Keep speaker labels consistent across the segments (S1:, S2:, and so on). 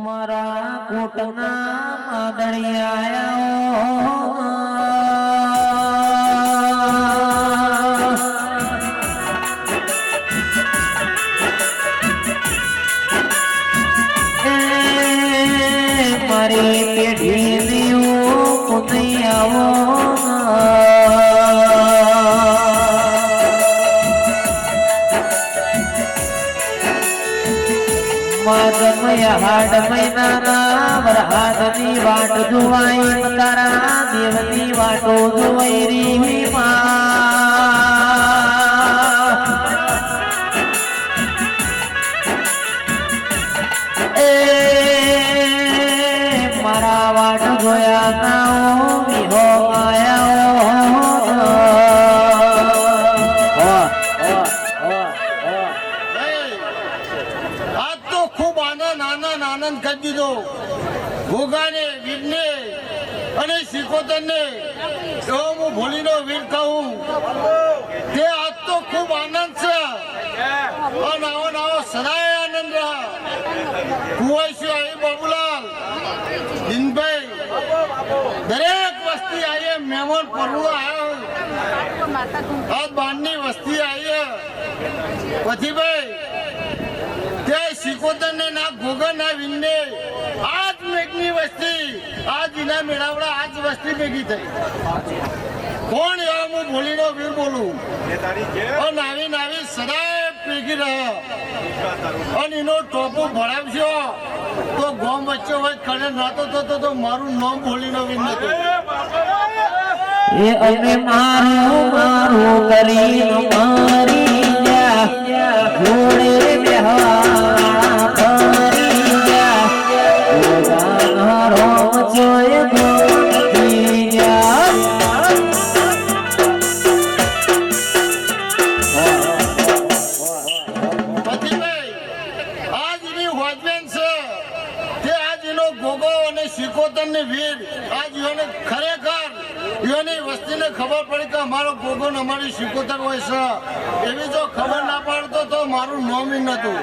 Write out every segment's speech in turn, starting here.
S1: મારા કોટના માદળિયા મારી પેઢી દેવું પુતઈ આવો હાડ મહિનાના વરહાદની વાટ જોવાઈ તારા દેવની વાટો જોવાઈ રી મારા વાટ જોયા ના વિહો
S2: આનંદ કરી દીધો ભોગાને વીરને અને સિકોતરને એવો હું ભોલીનો વીર કહું તે આજ તો ખૂબ આનંદ છે અને આવો સદાય આનંદ રહ્યા કુવાઈસી આવી બાબુલાલ દિનભાઈ દરેક વસ્તી આવી મહેમાન પરવું આવ્યો આજ બારની વસ્તી આવી પછી ભાઈ સિકોતર ને ના ગોગા ના વિંદે આજ મેઘની વસ્તી આજ ઇના મેળાવડા આજ વસ્તી ભેગી થઈ કોણ એવા હું ભોલીનો વીર બોલું નાવી નાવી સદાય ભેગી રહ્યા અને એનો ટોપો ભરાવશો તો ગોમ વચ્ચે હોય ખડે નાતો થતો તો મારું નામ ભોલીનો વીર નથી
S1: એ અમે મારું કરી મારી ઘોડે બેહવા
S2: ખબર પડી કે અમારો ગોગો અમારી સિકોતર હોય છે એવી જો ખબર ના પાડતો તો મારું નામ નતું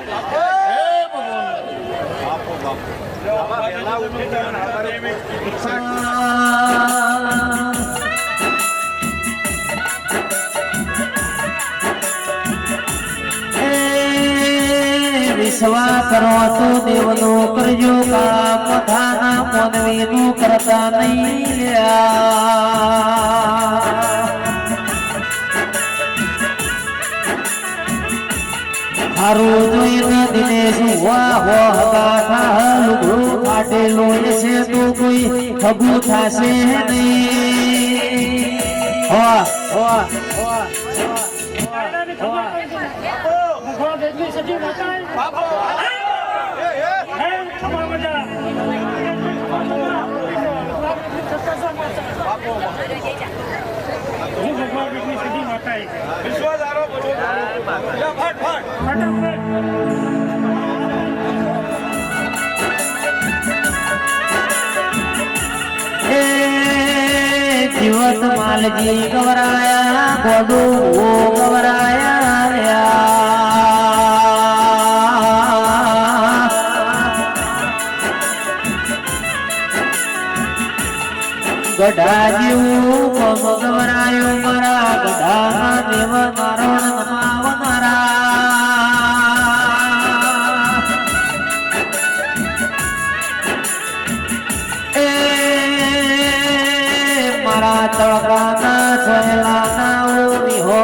S1: વિશ્વાસ કરો તો દેવનો કરજો કામ પોતાના મોનવીનું કરતા નહીં હારું જોઈને દિનેશ વાહ ગાથા લુગડું ફાટેલું છે તો કોઈ ખબું થશે નહીં જીવત માલજી ગવરાયા ગોડો ગવરાયા ગઢા જેવું કોમ ગવરાયો મારા ગઢા દેવ નારણ નમાવનારા મારા તળકાના છેલાના વિહો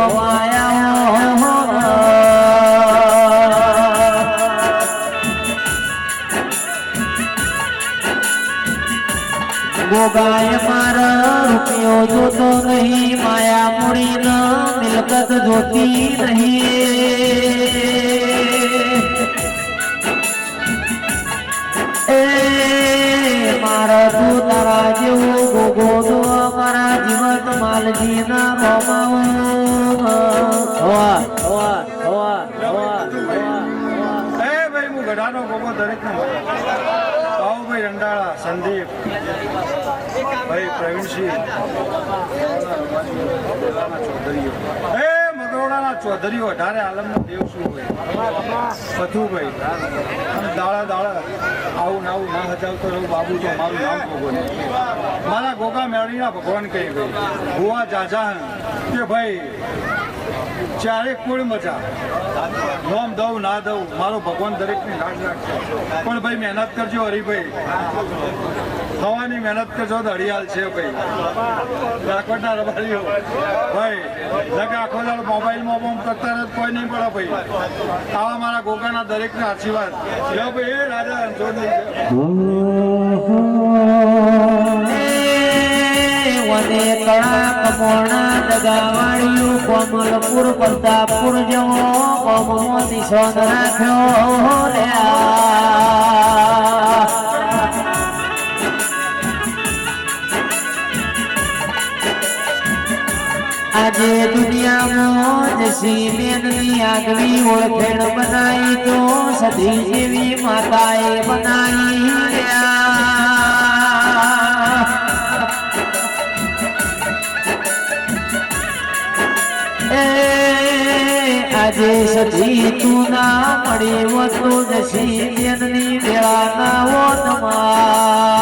S1: ગોગાય મારા રૂપિયો જોતો નહીં માયા મૂડી ન મિલકત જોતી નહીં મારા તું તારા જેવો ગોગો દો મારા જીવત માલજી ના
S2: ગઢાનો ગોગો દરેક ભાઈ રંડાળા સંદીપ ભાઈ પ્રવીણસિંહ ચૌધરીઓ હે મગો
S3: મેલોડાના ચૌધરી વધારે આલમનો દેવ શું હોય પથુભાઈ અને દાડા દાડા આવું ના હજાવતો રહું બાબુ તો મારું નામ ભગવાન મારા ગોગા મેળવીના ભગવાન કહી ગઈ ભુવા જાજા કે ભાઈ ચારે કોઈ મજા નોમ દઉં ના દઉં મારો ભગવાન દરેકને લાડ રાખશે પણ ભાઈ મહેનત કરજો હરિભાઈ થવાની મહેનત કરજો તો હરિયાલ છે ભાઈ રાખવટના રબારીઓ ભાઈ લગે આખો દાડો મોબાઈલમાં બોમ કરતા રહે કોઈ નહીં પડે ભાઈ આવા મારા ગોગાના દરેકના આશીર્વાદ લો ભાઈ એ રાજા રણછોડ
S1: વને કળા કમોણા દગાવાળિયું કોમલપુર પ્રતાપપુર જવો કોમો નિશાન રાખ્યો આજે દુનિયામાં જસી બેનની આગવી ઓળખેણ બનાવી તો સદી જેવી માતાએ બનાવી આજે સજી તું ના મળી વસ્તુ જસી બેનની વેળા ના વનમાં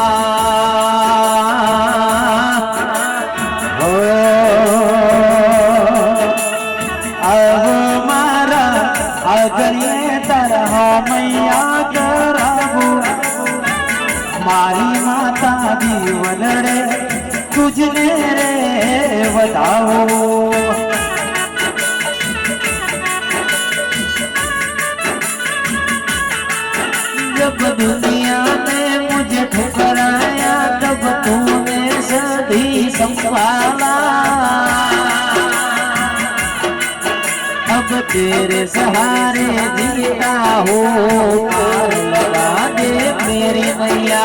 S1: મારા અગરીએ તરહ મૈયા કરાવું મારી માતા જીવન રે તુજને રે વધાવો जब दुनिया में मुझे ठुकराया तब तूने सभी संभाला अब तेरे सहारे जीता हो पार लगा दे मेरी मैया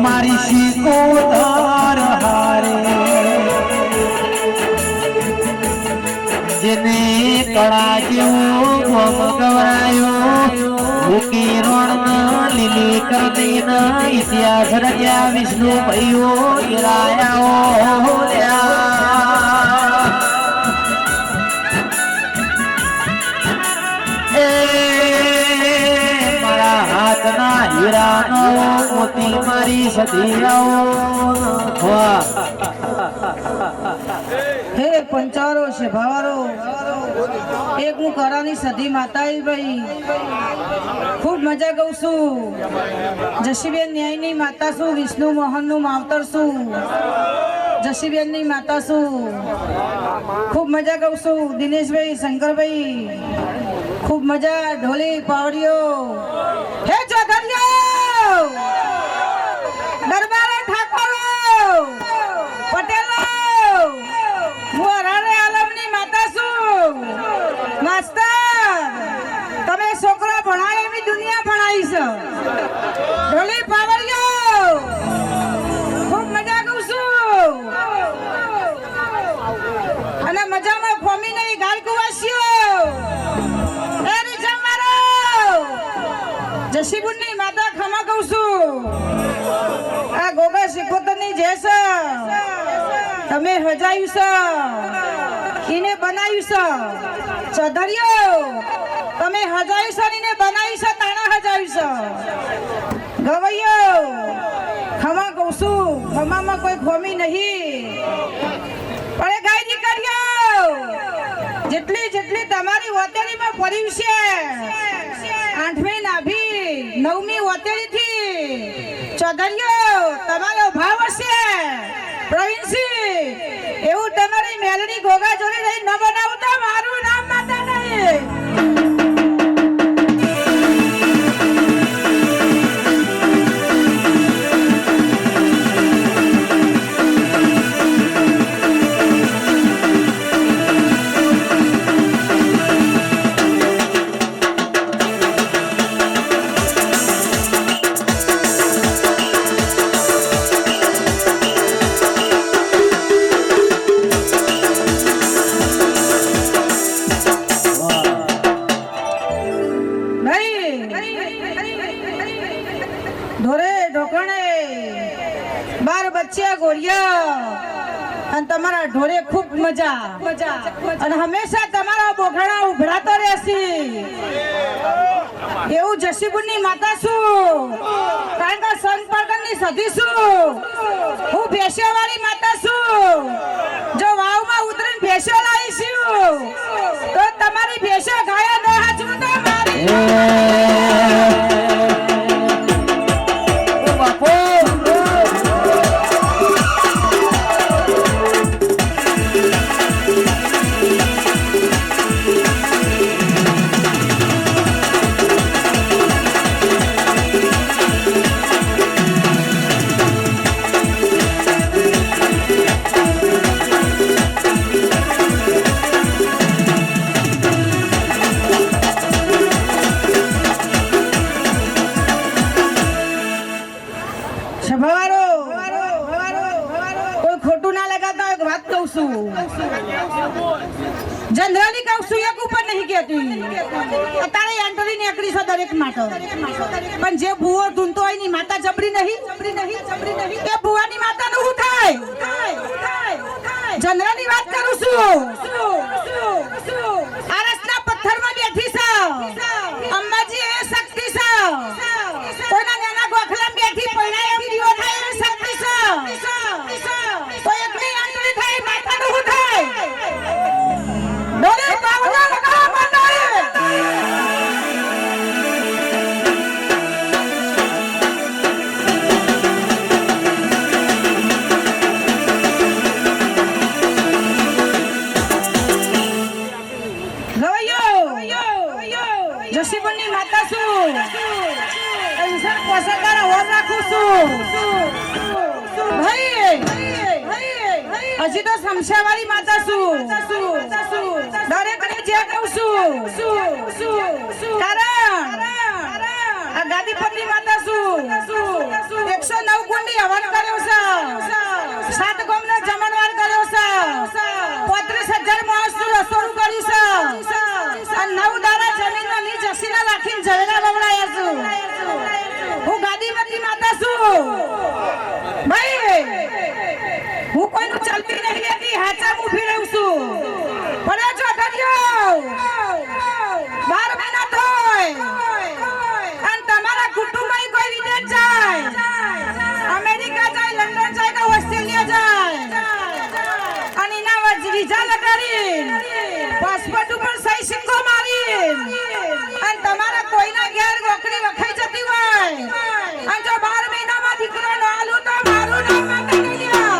S1: मारी शीको तार हारे जिने कड़ा जेवो गवरायो भूकी रण लीली कर देना इतिहास रचा विष्णु भयो गिराया હીરાનો મોતી મારી સદીયાઓ
S4: હે પંચારો છે ભાવારો એક હું કરાની સધી માતા ભાઈ ખૂબ મજા ગઉં છું જશીબેન ન્યાયની માતા છું વિષ્ણુ મોહનનું માવતર છું જશીબેનની માતા છું ખૂબ મજા ગઉં છું દિનેશભાઈ શંકરભાઈ ખૂબ મજા ઢોલી પાવડીઓ હે ચોધરિયો દરબારે ઠાકોરો પટેલો હું હરારે આલમની માતા છું માસ્ટર તમે છોકરા ભણાય એવી દુનિયા ભણાવી છે ઢોલી પાવડીઓ ખૂબ મજા કરું છું અને મજામાં ફોમી નહીં ગાલ કુવાસીઓ જશીબુનની માતા ખમા કહું છું આ ગોગા શિકોતરની જેસ તમે હજાયું છે એને બનાવ્યું છે ચૌધરીઓ તમે હજાયું છે એને બનાવ્યું છે તાણા હજાયું છે ગવૈયો ખમા કહું છું ખમામાં કોઈ ખોમી નહીં અરે ગાય દીકરીઓ જેટલી જેટલી તમારી વતેરીમાં પડ્યું છે 8મી નાભી 9મી વતેરી થી ચૌધરીઓ તમારો ભાવ હશે પ્રવીણસિંહ એવું તમારી મેલડી ગોગા જોડે રહી ન બનાવતા મારું નામ માતા નહીં ઢોરે ઢોકણે 12 બચ્ચા ગોળિયા અને તમારા ઢોરે ખૂબ મજા અને હંમેશા તમારા બોઘણા ઉભરાતો રહેશે એવું જસીબુની માતા છું કારણ કે સંત પરગણની સધી છું હું ભેંસોવાળી માતા છું જો વાવમાં ઉતરીને ભેંસો લાવીશું તો તમારી ભેંસો ગાયો ન હાચવું તો મારી જનરલી કહું છું એક ઉપર નહીં કહેતી અત્યારે એન્ટરી નીકળી છે દરેક માટે પણ જે ભૂવો ધૂનતો હોય ની માતા જબરી નહીં એ ભૂવાની માતાનું શું થાય જનરલી વાત કરું છું આરસના પથ્થરમાં બેઠી છે અંબાજી એ શક્તિ છે કોઈના નાના ગોખલામાં બેઠી પૈણા એમ દીવો થાય એ શક્તિ છે તો એકલી એન્ટરી થાય માતાનું શું થાય ડોલે બાવડા લગા મંડાય જસીબની માતા છું ઇન્સાન પોસકારા ઓર રાખું છું ભાઈ હજી તો સમશાવાળી માતા છું દરેકને જે કહું છું કારણ આ ગાદીપતિ માતા છું 109 કુંડી હવન કર્યો છે 7 ગામનો જમણવાર કર્યો છે 35,000 માણસનું રસોડું કર્યું છે અને 9 દાડા જમીનનો નીચ હસીના રાખીને જળના બવડાયા છું હું ગાદીપતિ માતા છું ભાઈ હું કોઈનું ચલતી નહીં લેતી હાચા ઊભી રહું છું પણ જો કર્યો 12 મહિના થાય અને તમારા કુટુંબમાં કોઈ વિદેશ જાય અમેરિકા જાય લંડન જાય કે ઓસ્ટ્રેલિયા જાય અને એના વિઝા લગાડી પાસપોર્ટ ઉપર સહી સિક્કો મારી અને તમારા કોઈના ઘેર ગોખડી વખાઈ જતી હોય અને જો 12 મહિનામાં દીકરો ન આલું તો મારું નામ માતા નહીં લ્યા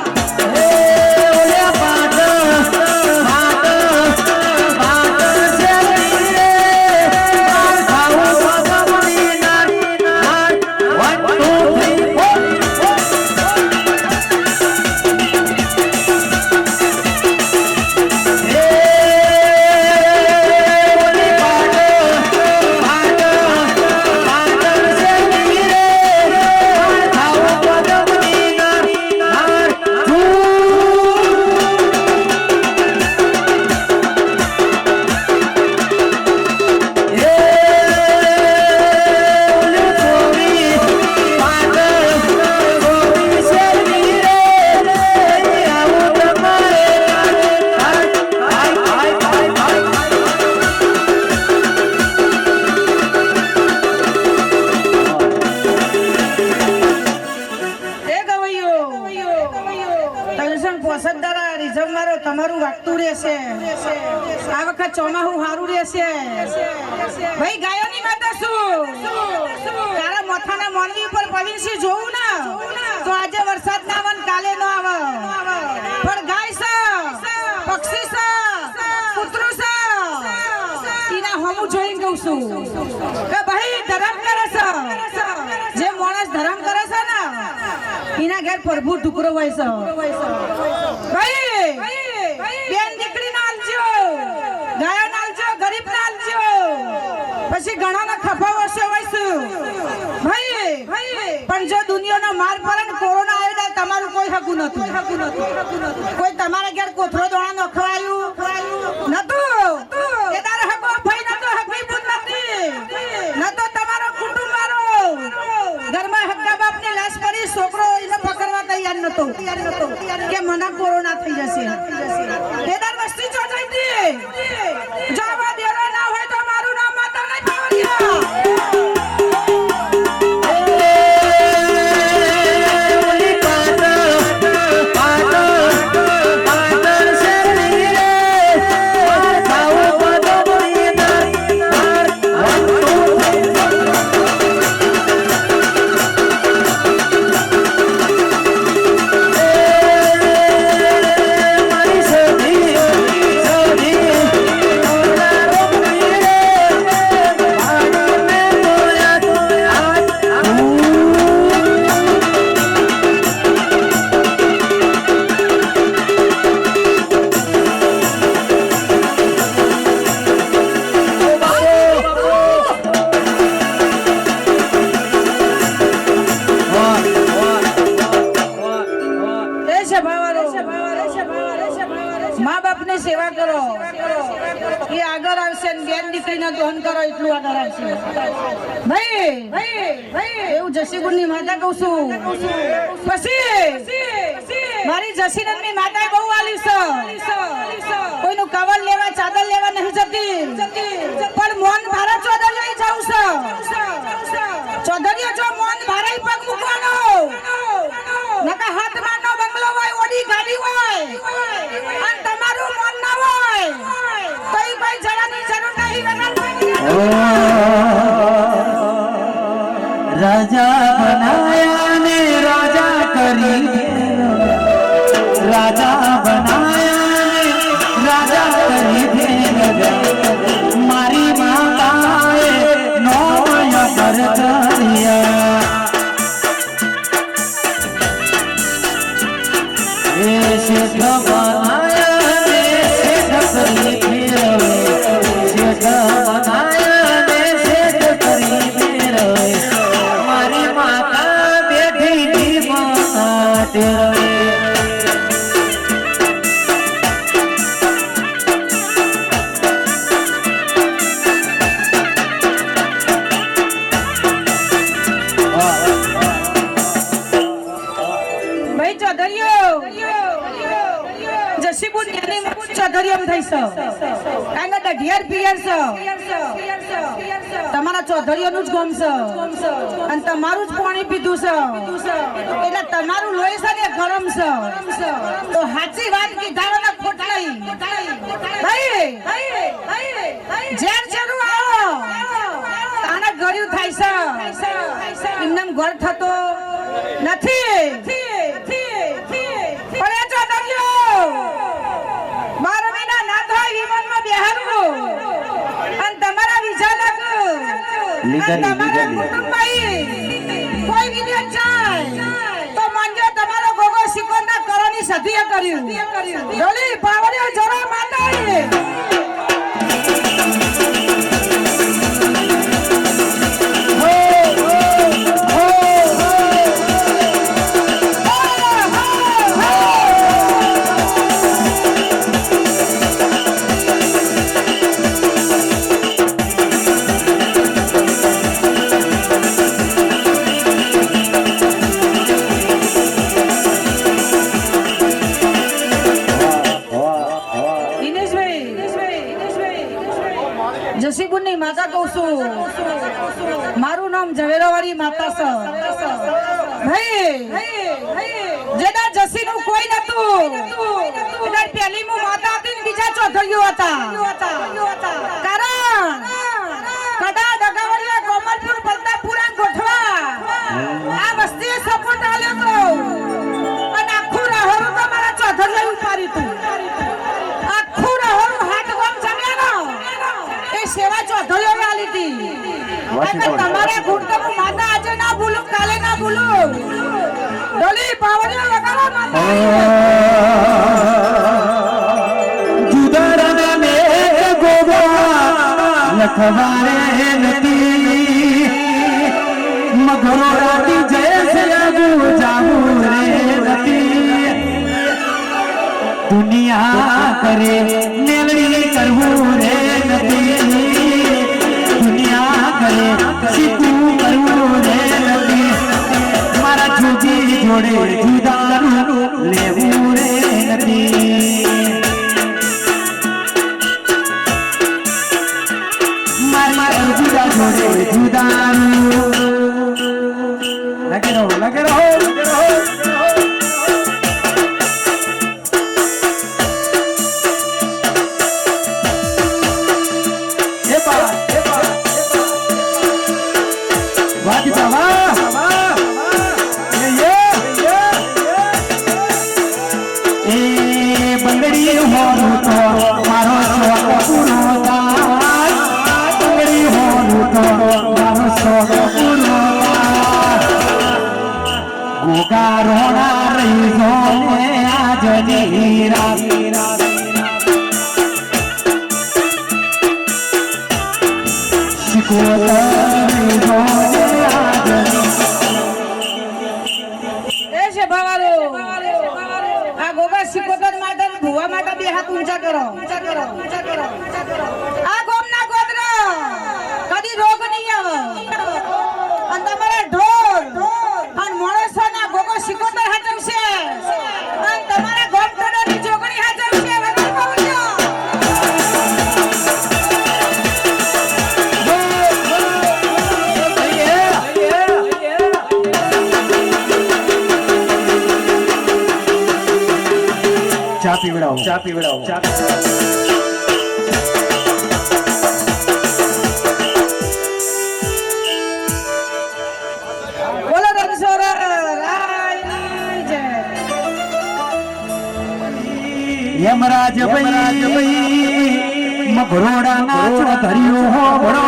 S4: તમારું વાગતું રહેશે આ વખત ચોમાહું સારું રહેશે ભાઈ ગાયોની માતા શું તારા મોથાના મોનવી ઉપર પવિનસી જોવું ના તો આજે વરસાદ ના આવે કાલે ન આવે પણ ગાય છે પક્ષી છે કૂતરું છે એના હમું જોઈને કહું છું કે ભાઈ ધર્મ કરે છે જે માણસ ધર્મ કરે છે ને એના ઘેર પ્રભુ ટુકડો હોય છે ભાઈ બેન દીકરી ના આલજો ગાયો ના આલજો ગરીબ ના આલજો પછી ઘણાના ખફા વર્ષો વઈશું ભાઈ પણ જો દુનિયાનો માર પડે ને કોરોના આવ્યો તમારું કોઈ હકું નતું કોઈ તમારા ઘેર કોથરો દોણા નખવાયું નતું એ તારે હકો ભાઈ નતો હકવી પૂત નથી નતો તમારો કુટુંબ વાળો ઘરમાં હક નતો કે મને કોરોના થઈ જશે એદાર વસ્તી ચોટાઈ હતી જવા દેવા ના હોય તો મારું નામ માતા નહીં પાવડિયા સેવા કરો એ આગળ આવશે ને બેન દીકરીના દોહન કરો એટલું આગળ આવશે ભાઈ એવું જસીગુણની માતા કહું છું પછી મારી જસીનંદની માતાએ બહુ આલી છે કોઈનું કવર લેવા ચાદર લેવા નહીં જતી પણ મોન ભારા ચોદર લઈ જાઉં છે ચોદરીઓ જો મોન ભારા પગ મૂકવાનો નકા હાથમાં નો બંગલો હોય ઓડી ગાડી હોય અને તમારું મન ના હોય તો ઈ કોઈ જવાની જરૂર નહીં
S1: રાજા બનાયા ને રાજા કરી રાજા બનાયા ને રાજા કરી મારી માતાએ નોય પર કર્યા શેઠ બનાયા ને શેઠ કરી ફેરવે શેઠ બનાયા ને શેઠ કરી ફેરવે મારી માતા બેઠી માતા તેરવે
S4: ભાઈ ચોધરીઓ જસીબુન યાની ચોધરીઓ થઈ છે કાંગા દઢિયાર પિયર છે તમારા ચોધરીઓનું જ ગોમ છે અને તમારું જ પાણી પીધું છે એટલે તમારું લોહી છે ને ગરમ છે તો સાચી વાત કીધા ને ખોટ નહીં ભાઈ ઝેર જરૂર આવો આના ગળ્યું થાય છે એમને ઘર થતો નથી પણ એ ચોધરીઓ 12 મહિના ના થાય વિમાનમાં બેહારું અને તમારા વિઝા લાગુ તમારા કુટુંબભાઈ કોઈ વિદેશ જાય તો માનજો તમારો ગોગો સિકોંદા કરોની સદીએ કર્યું ડોલી પાવડિયો જરો માતાએ જસીબુનની માતા કહું છું મારું નામ ઝવેરાવાળી માતા છે ભાઈ જેના જસીનું કોઈ નતું એના પહેલી મુ માતા હતી ને બીજા ચોધરીઓ હતા કારણ કડા ડગાવડિયા કોમલપુર બલતાપુરા ગોઠવા આ વસ્તીએ સપોર્ટ આલ્યો તો અને આખું રાહોરું તો મારા ચોધરીએ ઉપાડ્યું હતું આખું રાહોરું હાથ ગમ જમ્યાનો સેવા ચોધરીઓ આલી હતી તમારે ગુણ તો હું માતા આજે ના ભૂલું કાલે ના ભૂલું ડોલી પાવડિયો લગાડો માતા
S1: જુદરને મે ગોગા લખવારે નથી મગરો રાતી જૈસે આગુ જાગુ રે નથી દુનિયા કરે નેલડી કરવું રે નથી દુનિયા કરે સીધું કરવું રે નથી મારા જોજી જોડે જુદા મારું લેવું રે નથી મારી જુદા જોડે જુદાનું લગે રહો રોણા રહી જોને આજની રાત
S4: એ છે ભવારો આ ગોગા સિકોતર માટે ભુવા માટે બે હાથ ઊંચા કરો આ ગોમના ગોદરા કદી રોગ નહીં આવે અને તમારા ઢોર અને માણસોના ગોગો સિકોતર હાચવશે અને તમારા ગોમ ટોડાની જોગણી હાચવશે વગર કહું
S1: ચા પીવડાવો
S4: બોલો રણછોડ રાયની જય
S1: યમરાજ ભાઈ મભરોડા નાચો ધર્યો હો ભરો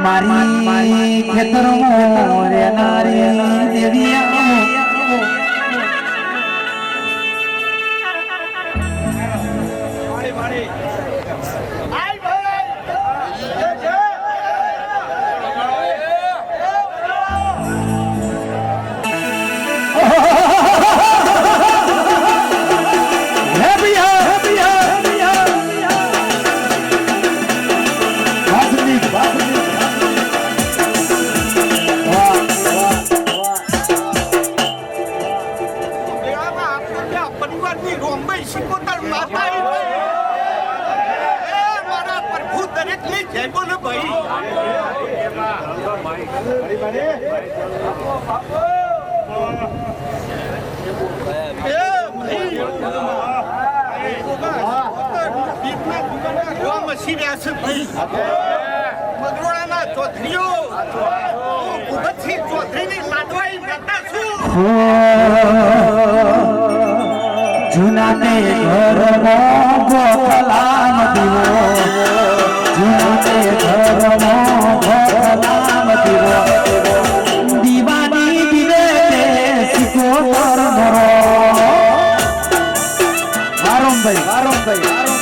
S1: મારી ખેતરમાં રે નારી દેવિયા જૂના તે ઘરમાં ગોખલામ દીવો જૂના તે ઘરમાં ગોખલામ દીવો દીવાની દીવે સિકોતર ભરો વારંભાઈ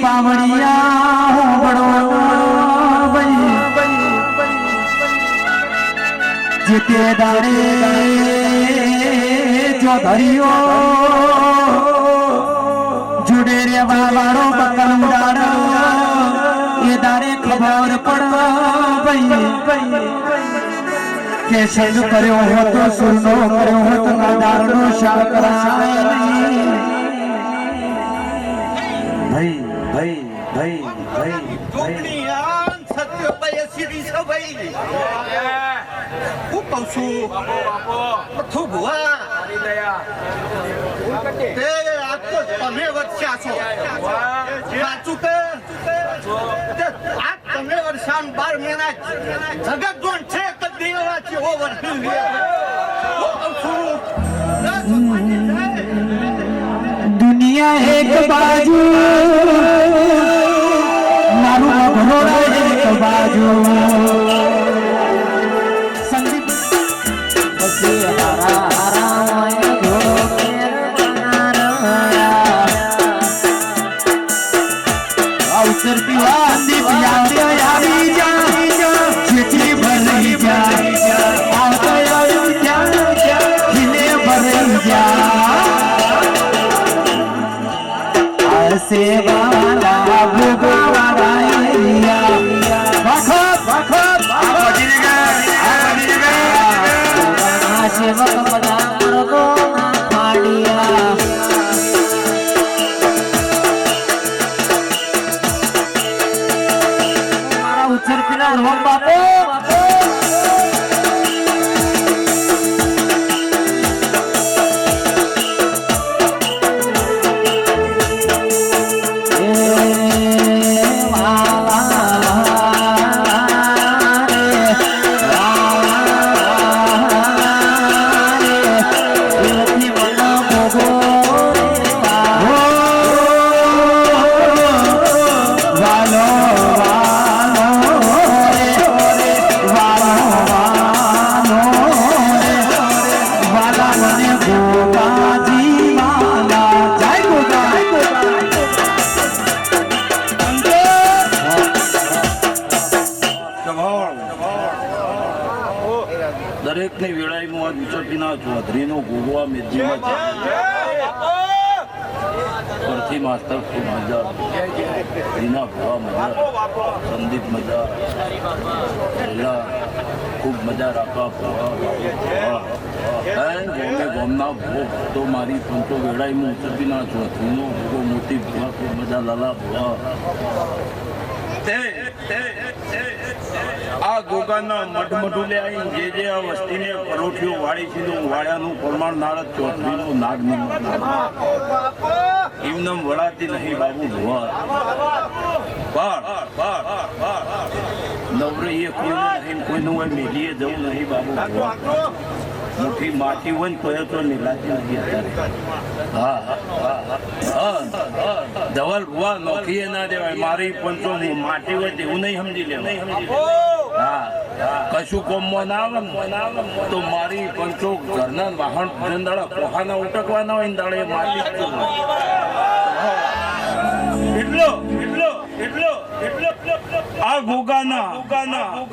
S1: પાવડિયા બડો જીતે દાડે જો ધર્યો જુડે રે વાળો બકલ ઉડાડ એ દાડે ખબર પડ કે શેનું કર્યો હતો સુરનો કર્યો હતો નાદારનો શાળ કરાય ભાઈ
S2: સત્ય ભાઈ સીધી સભાઈ હું કહું છું ભુવા તે આજ તો તમે વચ્ચા છો સાચું કે
S3: આ તમે વર્ષાન 12 મહિના જગત જોન છે કે દેવા છે ઓ વર્ષી લે
S1: દુનિયા એક બાજુ મારું ઘોડા એક બાજુ સંદીપ પછી હારા હારા હોય ઘોડો કેર બનારયા અવસરતી સંદીપ યાદ આવી જા ચીઠી ભરી જા આવતો આવી જા ખીલે ભરી જા સેવાલા ભોગવાલા વખત વખત સેવક બધા મરદો પાડિયા મારા ઉછર પેલા રોમ બાપો
S5: દરેકની વેળાઈમાં વિચરતીના ચૌધરીનો ગોગવા મેદીમાં પરથી માસ્તર ખૂબ મજા રીના ભવા મજા સંદીપ મજા પહેલા ખૂબ મજા રાખવા ભવા ગોમના ભોગ તો મારી પંચો વેળાઈમાં વિચરતીના ચૌધરીનો ગોગો મોટી ભવા ખૂબ મજા લાલા ભવા આ ગોગાના મઢમઢુલે આવીને જે આ વસ્તીને પરોઠીઓ વાળી છે વાળ્યાનું પ્રમાણ નારદ ચૌધરીનું નાગ એમનેમ વળાતી નહીં બાબુ ભુવા નવરહીએ કોઈને નહીં કોઈનું હોય મેલીએ જવું નહીં બાબુ ભુવા મોટી માટી હોય ને તો નીલાતી નથી અત્યારે ધવલ ભુવા નોખીએ ના દેવાય મારી પંચો માટી હોય તેવું નહીં સમજી લેવાય કશું કોમમાં ના આવે તો મારી પંચો ઘરના વાહન દાડા કોહાના ઉટકવાના હોય ને દાડે માટી આ ગોગાના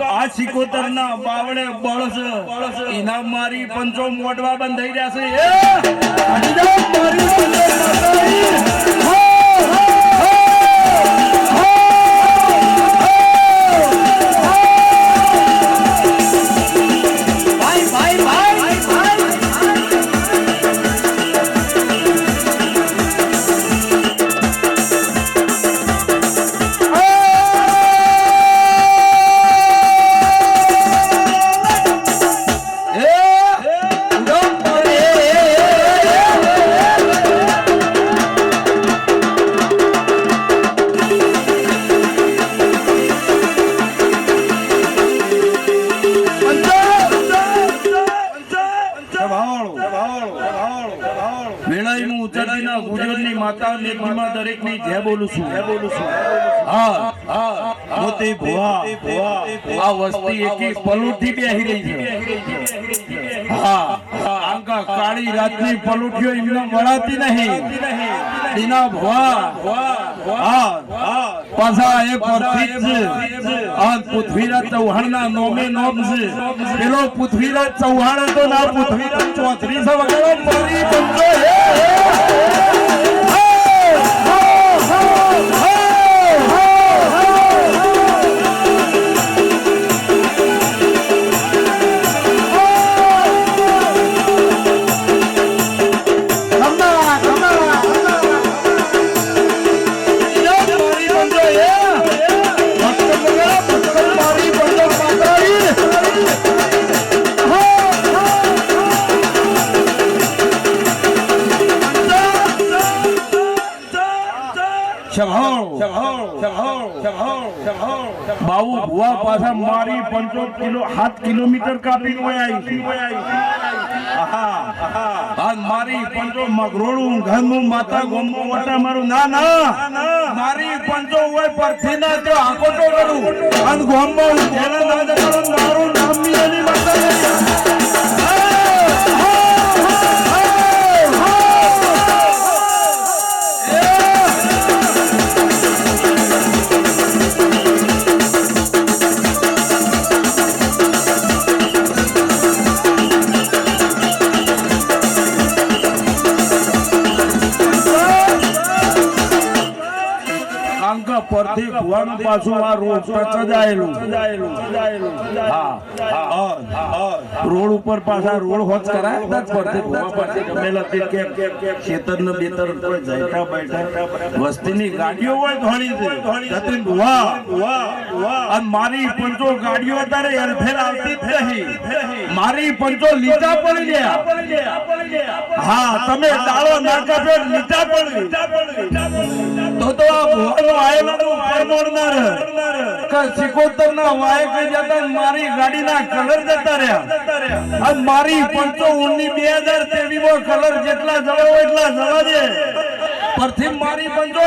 S5: આ સિકોતરના બાવળે બળસ એના મારી પંચો મોડવા બંધ થઈ રહ્યા દરેકની જય બોલું છું મોતી ભુવા આ વસ્તી એકી પલુઠી બેહી રહી છે આંકા કાળી રાતની પલુઠીઓ એમને વળાતી નહીં દીના ભુવા પાછા એ પરથી આ પૃથ્વીરાજ ચૌહાણના નોમે નોમ છે પેલો પૃથ્વીરાજ ચૌહાણ હતો ના પૃથ્વીરાજ ચૌધરી છે વગેરે પરી બંધો
S6: બાબુ ભુવા પાછા મારી 7 કિલોમીટર કાપી મારી પંચો મગરોળું ઘરનું માતા ગોમો વટા મારું ના મારી પંચો હોય પરથી ના તો આકોટો કરું અને ગોમો જેના ના જવાનું મારું નામ મિયાની માતા પરથી ભુવાનું પાછું આ રોડ પર સજાયેલું રોડ ઉપર પાછા રોડ હોચ કરાય પરથી ભુવા પાસે ગમેલા કે ખેતર ને બેતર કોઈ જઈતા બેઠા વસ્તીની ગાડીઓ હોય ઘણી છે ભુવા અને મારી પંચો ગાડીઓ અત્યારે એલફેલ આવતી જ નહીં મારી પંચો લીટા પડી ગયા હા તમે ડાળો ના કાપે લીટા પડી તો આ ભુવાનો આયેલો મારી ગાડીના કલર જતા રહ્યા મારી 2023 કલર જેટલા જળો એટલા જવા દે પરથી મારી પંચો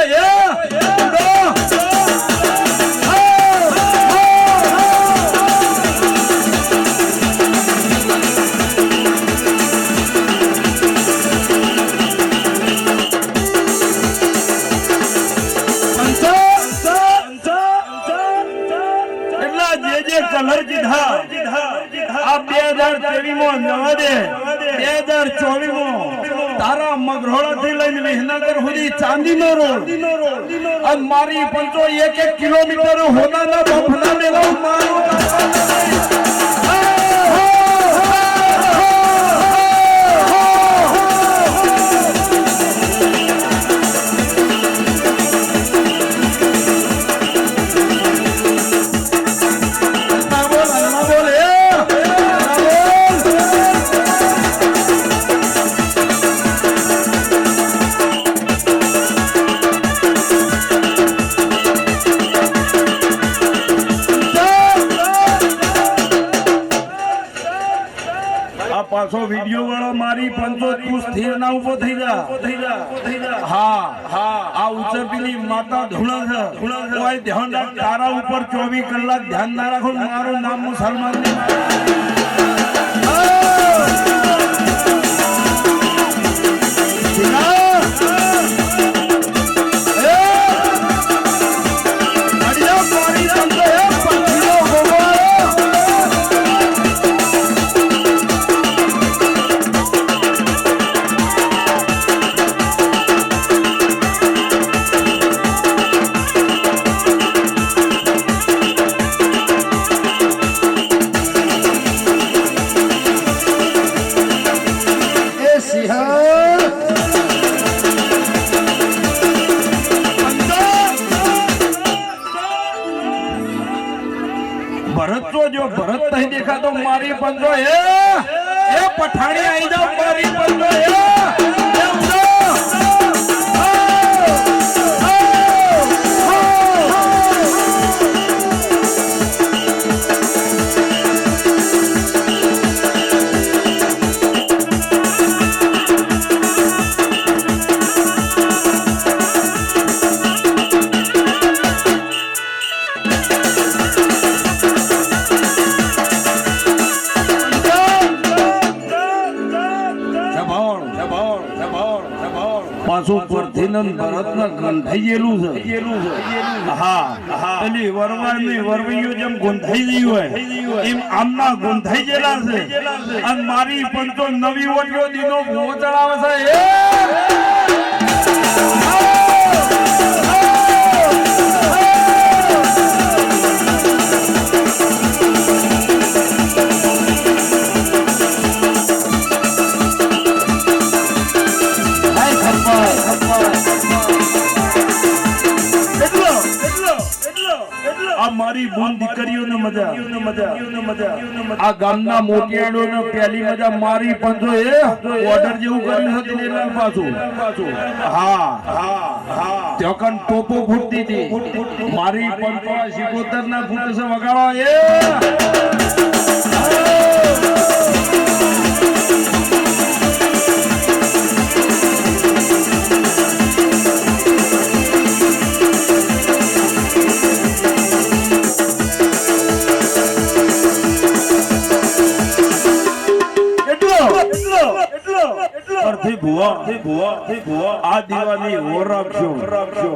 S6: કલર કીધા આ 2023 જવા દે 2024 તારા મગરોળા થી લઈને વિસનગર સુધી ચાંદીનો રોડ અને મારી 1 કિલોમીટર હોનાના બંફના લેવા મારું પાછો વિડિયો વાળો મારી પંચો તું સ્થિર ના ઉભો થઈ જા હા આ ઉચરપીની માતા ધૂણા છે કોઈ ધ્યાન રાખ તારા ઉપર 24 કલાક ધ્યાન ના રાખો મારું નામ મુસલમાન ભરત તો જો ભરત નહીં દેખાતો મારી પંજો એ પઠાણી આવી જાવ મારી પંજો પાછું પરથી ભરત ના ગંધાઈ ગયેલું છે પેલી વરવાની વરવીઓ જેમ ગંધાઈ ગઈ હોય એમ આમના ગંધાઈ ગયેલા છે અને મારી પણ તો નવી ઓટીઓ દીનો ભૂવો ચડાવે છે મારી અમારી બોન દીકરીઓને મજા આ ગામના મોટિયાળોને પહેલી મજા મારી પંચો એ ઓર્ડર જેવું કર્યું હતું દિલેલાલ પાછું હા ત્યાં ટોપો ફૂટતી હતી મારી પંચો 75 ના ફૂટ છે વગાડો એ આ દીવાની ઓર રાખજો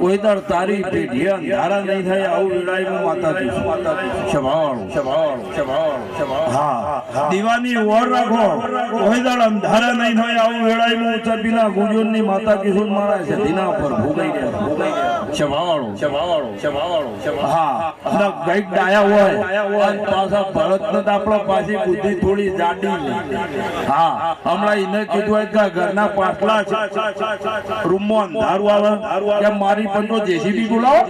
S6: કોઈ દર તારી પેઢી અંધારા નહીં થાય આવું વિડાયમાં માતાજી હા દીવાની ઓર રાખો કોઈ દર અંધારા નહીં થાય આવું વિડાયમાં ઉચરબીના ગુજોનની માતા કિશોર મારા છે દીના પર ભોગાઈ ગયા હા ગઈક ડાયા હોય અને પાછા ભરતને આપણો પાછી બુદ્ધિ થોડી જાડી હા હમણાં એને કીધું કે ઘરના પાટલા રૂમમાં અંધારું આવે કે મારી પણ તો જેસીબી બોલાવો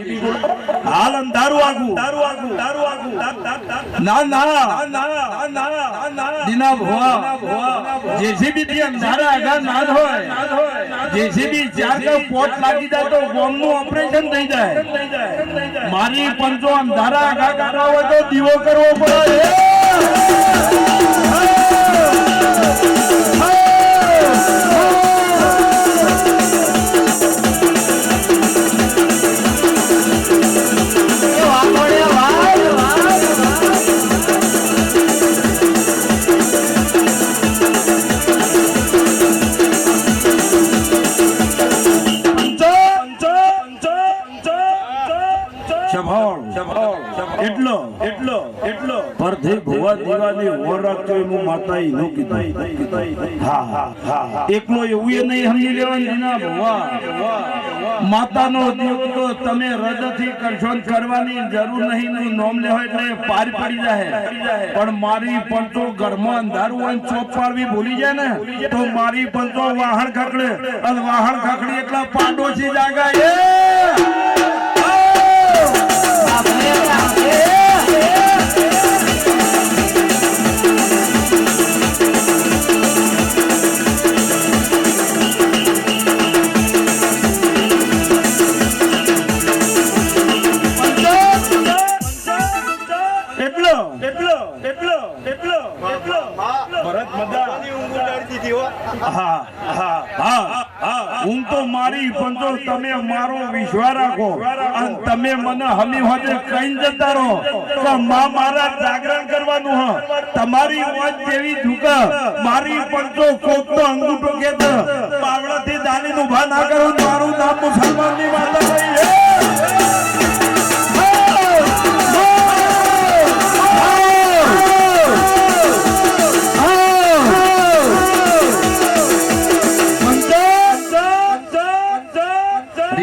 S6: હાલ અંધારું આગું ના દીના ભવા જેસીબી થી અંધારા આગળ ના હોય જેસીબી ચાર કે પોટ લાગી જાય તો બોમ્બનું ઓપરેશન થઈ જાય મારી પંચો અંધારા આગળ કાઢવા હોય તો દીવો કરવો પડે એટલો પરથી ભુવા દીવાની ઓર રાખજો એનું માતા ઈનો કીધું હા એકલો એવું એ નહીં સમજી લેવાનું ના ભુવા માતાનો દેવ તો તમે હૃદયથી કરશો કરવાની જરૂર નહીં નું નામ લેવો એટલે પાર પડી જાય પણ મારી પંચો ઘરમાં અંધારું હોય ચોપ પાડવી ભૂલી જાય ને તો મારી પંચો વાહણ ખકડે અને વાહણ ખકડી એટલા પાડોશી જાગા હું તો મારી પંચો તમે મારો વિશ્વાસ રાખો અને તમે મને હમી હોતે કઈ જતા રહો કે માં મારા જાગરણ કરવાનું હ તમારી વાત જેવી ઝુકા મારી પંચો કોક તો અંગૂઠો કે પાવડાથી દાલીનું ઉભા ના કરું મારું નામ મુસલમાનની માતા ભાઈ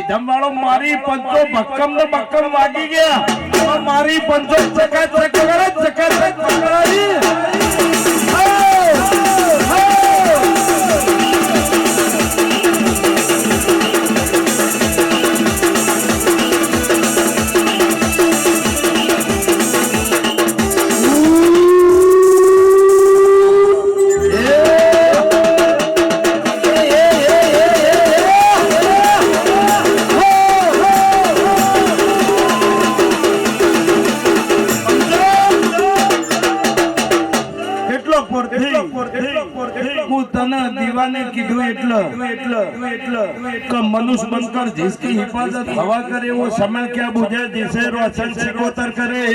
S6: ધમવાળો મારી પંચો ભક્કમ ને બક્કમ વાગી ગયા મારી પંચો ચકાચક પકડાઈ मनुष्य बनकर जिसकी हिफाजत हवा करे वो समय क्या बुझे जिसे रोशन सिकोतर करे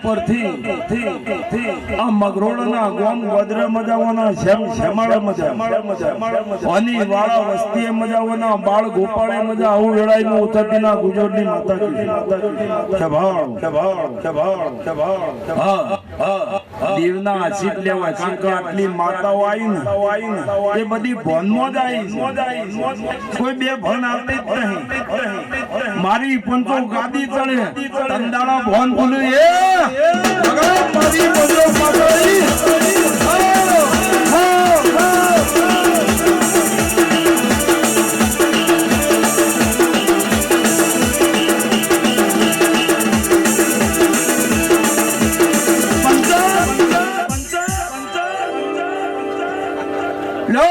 S6: ઉપરથી આ મગરોળના ગોમ વદ્ર મજાવાના શેમાળ મજા અને વાળા વસ્તીએ મજાવાના બાળ ગોપાળે મજા આવું વેળાઈનું ઉતરતીના ગુજરની માતા દેવના આશીષ લેવા કાંકા આટલી માતાઓ આવી ને એ બધી ભનમાં જ આવી કોઈ બે ભન આવતી જ નહીં મારી પંચો ગાદી ચડે તંદાળા ભોન બોલ્યું મારી પંચો પાડોળી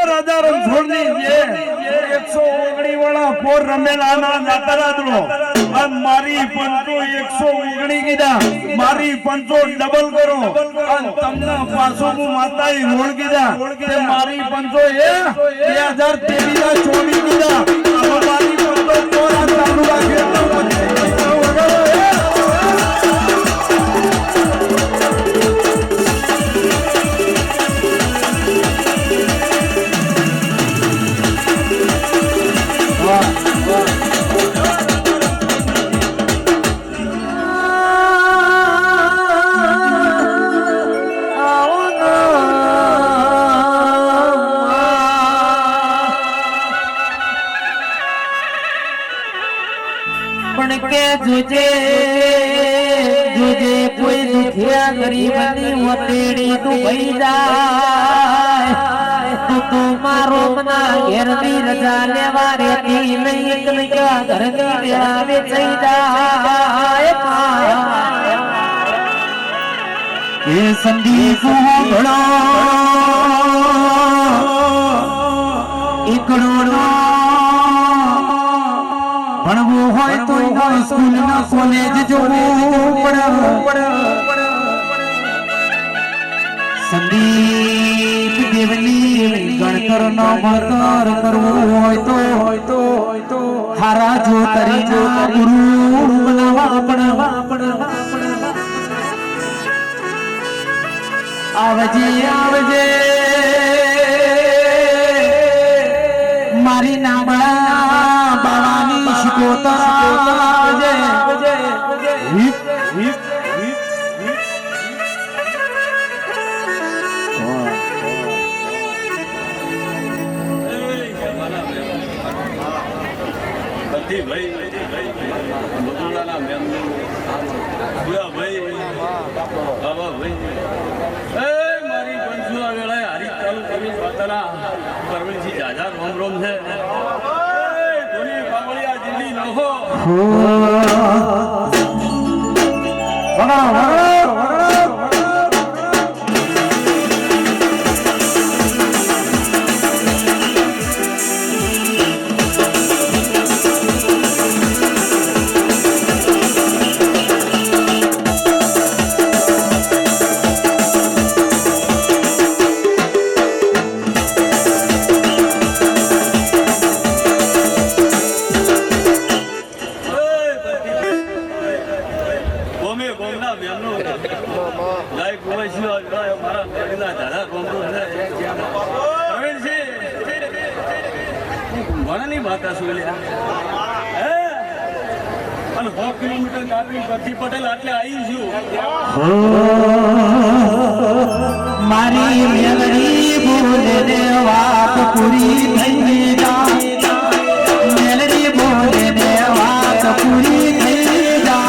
S6: રાજા રણછોડની જે 119 વાળા પોર રમેલાના જાતરાદરો અને મારી પંચો 119 કીધા મારી પંચો ડબલ કરો અને તમને પાછો હું માતાએ રોડ કીધા તે મારી પંચો 2023 ના 24 કીધા હવે મારી પંચો પોરા ચાલુ રાખ્યો
S1: જોજે જોજે કોઈ દુખિયા ગરીબની વતેડી તું ભઈ જાય તો મારો મના ઘેરની રજા લેવા રેતી નહીં એકલગ્યા ઘરની બેહાવે થઈ જાય એ સંદીપ ઘણો એકડો ભણવું હોય તો સ્કૂલ ના કોલેજ જવું પડે સંદીપ દેવની ગણતર નો ભણતર કરવું હોય તો હારા જો તરીના ગુરુ બનાવવા આવજે મારી નામડા બાવાની શિકોતર આવજે
S5: મારી પંચુઆ વેળાએ હારી ચાલુ કરી વાતના પરવીનજી જાજા રોમ રોમ છે ધોની બાવળિયા દિલ્હી નહો કિલોમીટર કાપી પરથી પટેલ આટલે આવી છું
S1: મારી મેલડી બોલે ને વાત પૂરી થઈ જા મેલડી બોલે ને વાત પૂરી થઈ જા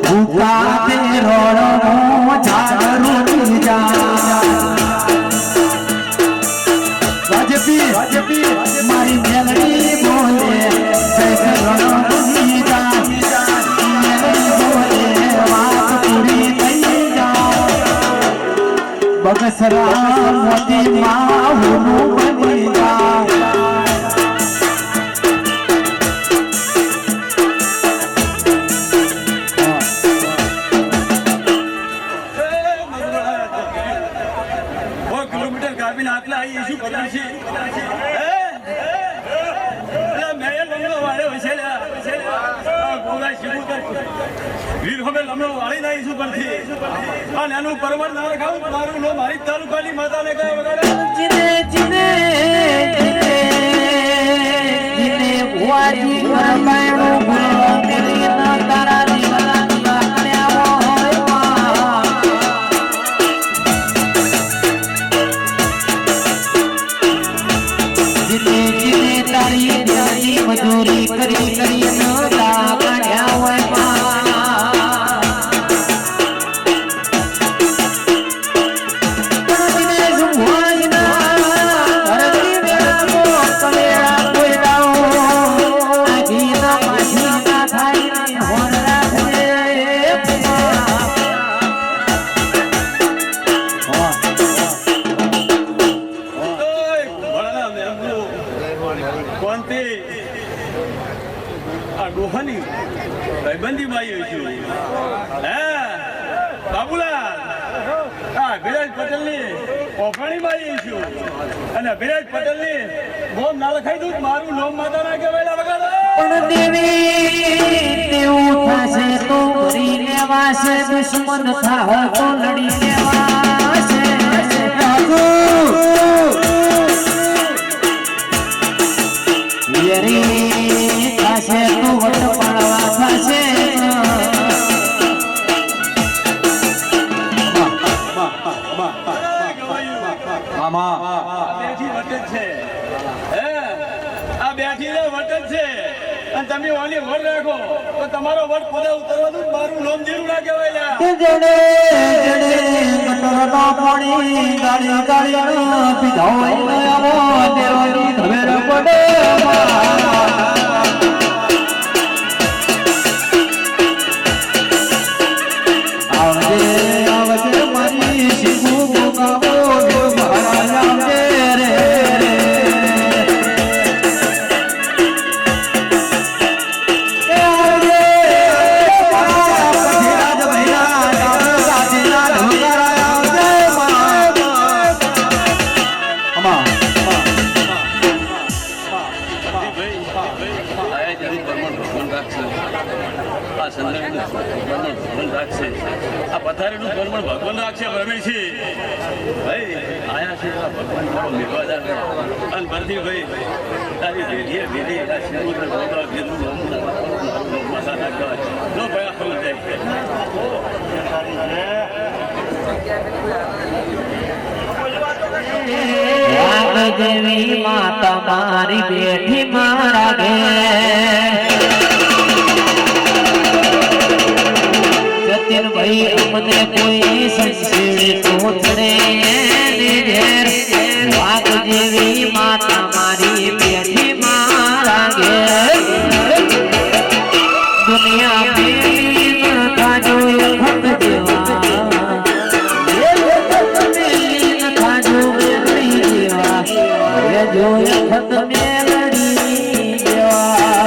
S1: ભૂકા તે રોડનો ઝાડો ઉડી જા વાજબી મારી મેલડી બોલે બગસરા મોતી માહુનું બની જા
S5: કિલોમીટર કાપીને આટલા આવી શું પકડી છે મેં વાળે હોય છે ગોગા શિવું
S3: વીર હવે લમણો વાળી નાઈ છું પરથી અને એનું પરવર ના રખાવું મારું નો મારી તાલુકાની માતાને કહે વગાડે
S1: જીને જીને જીને ભુવાજી પરમાણુ ભૂલો તેરી ન તારા દીવાના લાકડ્યા હોય માં જીને જીને તારી જાની મજૂરી કરી કરી ન લાકડ્યા હોય માં
S3: ભાઈબંધી બાઈ છું હે બાબુલાલ અભિરાજ પટેલ ની ઓફાણી બાઈ છું અને અભિરાજ પટેલ ની નોમ ના લખાઈ દઉં મારું નોમ માતા ના કહેવાય વગાડો
S1: પણ દેવી તેવું થશે તો મરી લેવાશે દુશ્મન થાવ તો લડી લેવાશે યરી થશે તો વટ પાડવા થશે
S3: તમે ઓલી વડ રાખો તો તમારો વડ ખોદા ઉતરવાનું મારું નામ જીરું ના કહેવાય
S1: જડે જડે કટરનો પાણી ગાડી ગાડી પીધો આવો દેવની ધવેર પડે આવજે આવજે મારી શીખું ગાવો મહારાજ આવજે રે
S3: ભગવાન રાખશે રમેશજી ભાઈ આયા છે ભગવાન મારો નિર્વાદાર અને ભરતીભાઈ તારી ભેડીએ ભેડી સમુદ્ર ગોગા ભેદું મસા નાખવા નો ભયા સમજાય
S1: દેવી માતા મારી બેઠી મારા ઘેર ભાઈ અમને કોઈ સંશેડે તોછડે ઘેર વાઘ જેવી માતા મારી બેઠી મારા ઘેર દુનિયા પીર થાજો ખત જેવા થાજો મેલડી જેવા જો ખત મેલડી જેવા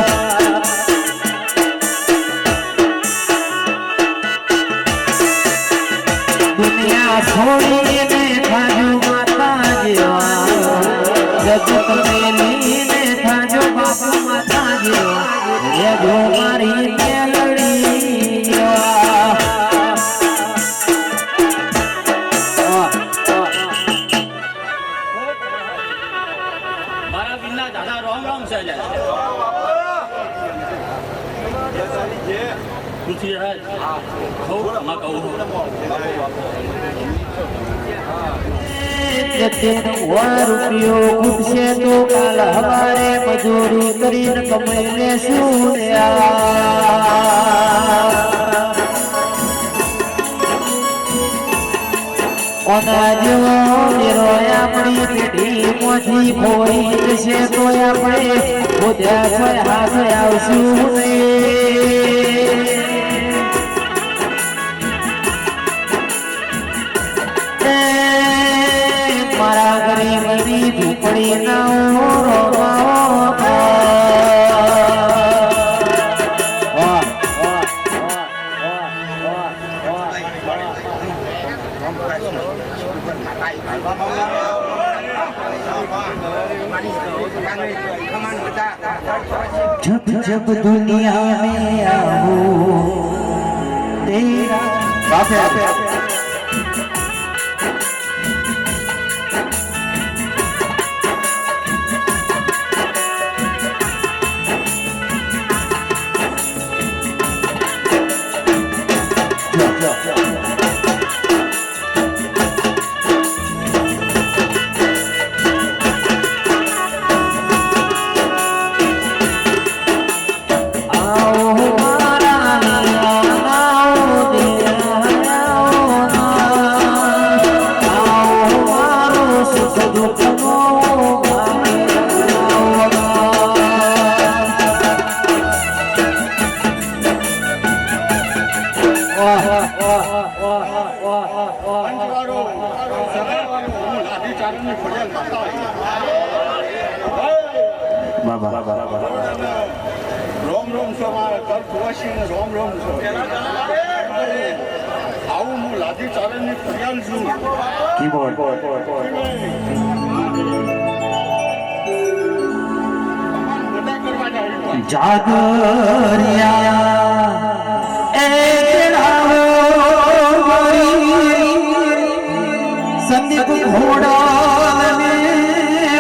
S1: છોડીને થાજો માતા જેવા જગત મેલીને થાજો બાપુ માતા જેવા જો મારી મેલડી જેવા
S3: મારા બિના દાદા રામ રામ સજા પૃથ્વીરાજ માં કહું
S1: રૂપિયો ખૂટશે તો કાલ હવારે મજૂરી કરીને કમાઈને શું અનાજો આપણી પેઢી માંથી ખોઈ જશે તો આપણે બધા હાથ આવશું નહીં મારા ગરીબની ઝૂંપડી जब जब दुनिया में आओ
S2: પંચવારો, સદાવારો, હું લાઠીચાર્જની ફરિયાદ માતા રોમ રોમ છો મારા કર કુવાસીને રોમ રોમ છો આવું હું લાઠીચાર્જની ફરિયાદ છું બધા કરવા જાય
S1: જાગરિયા એ કેળાવો સંદીપ ઘોડાને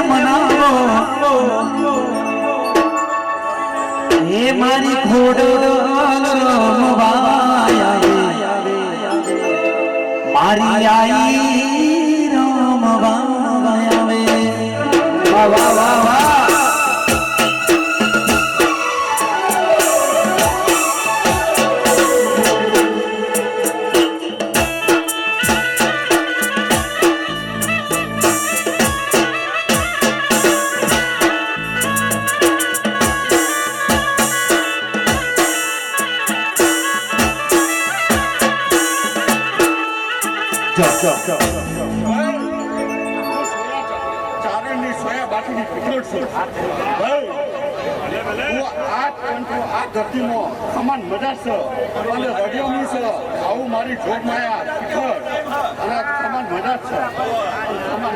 S1: મનાવો એ મારી ઘોડલ રમવાયા મારી આઈ રમવાયા વાહ વાહ વાહ વાહ
S2: ચારણની સોયા બાકીની પીઠોડ છું ભાઈ હું આ કંઠો આ ધરતીમાં સમાન મજા છે અને રડિયોની છે આવું મારી જોગ માયા પીઠોડ અને સમાન મજા છે સમાન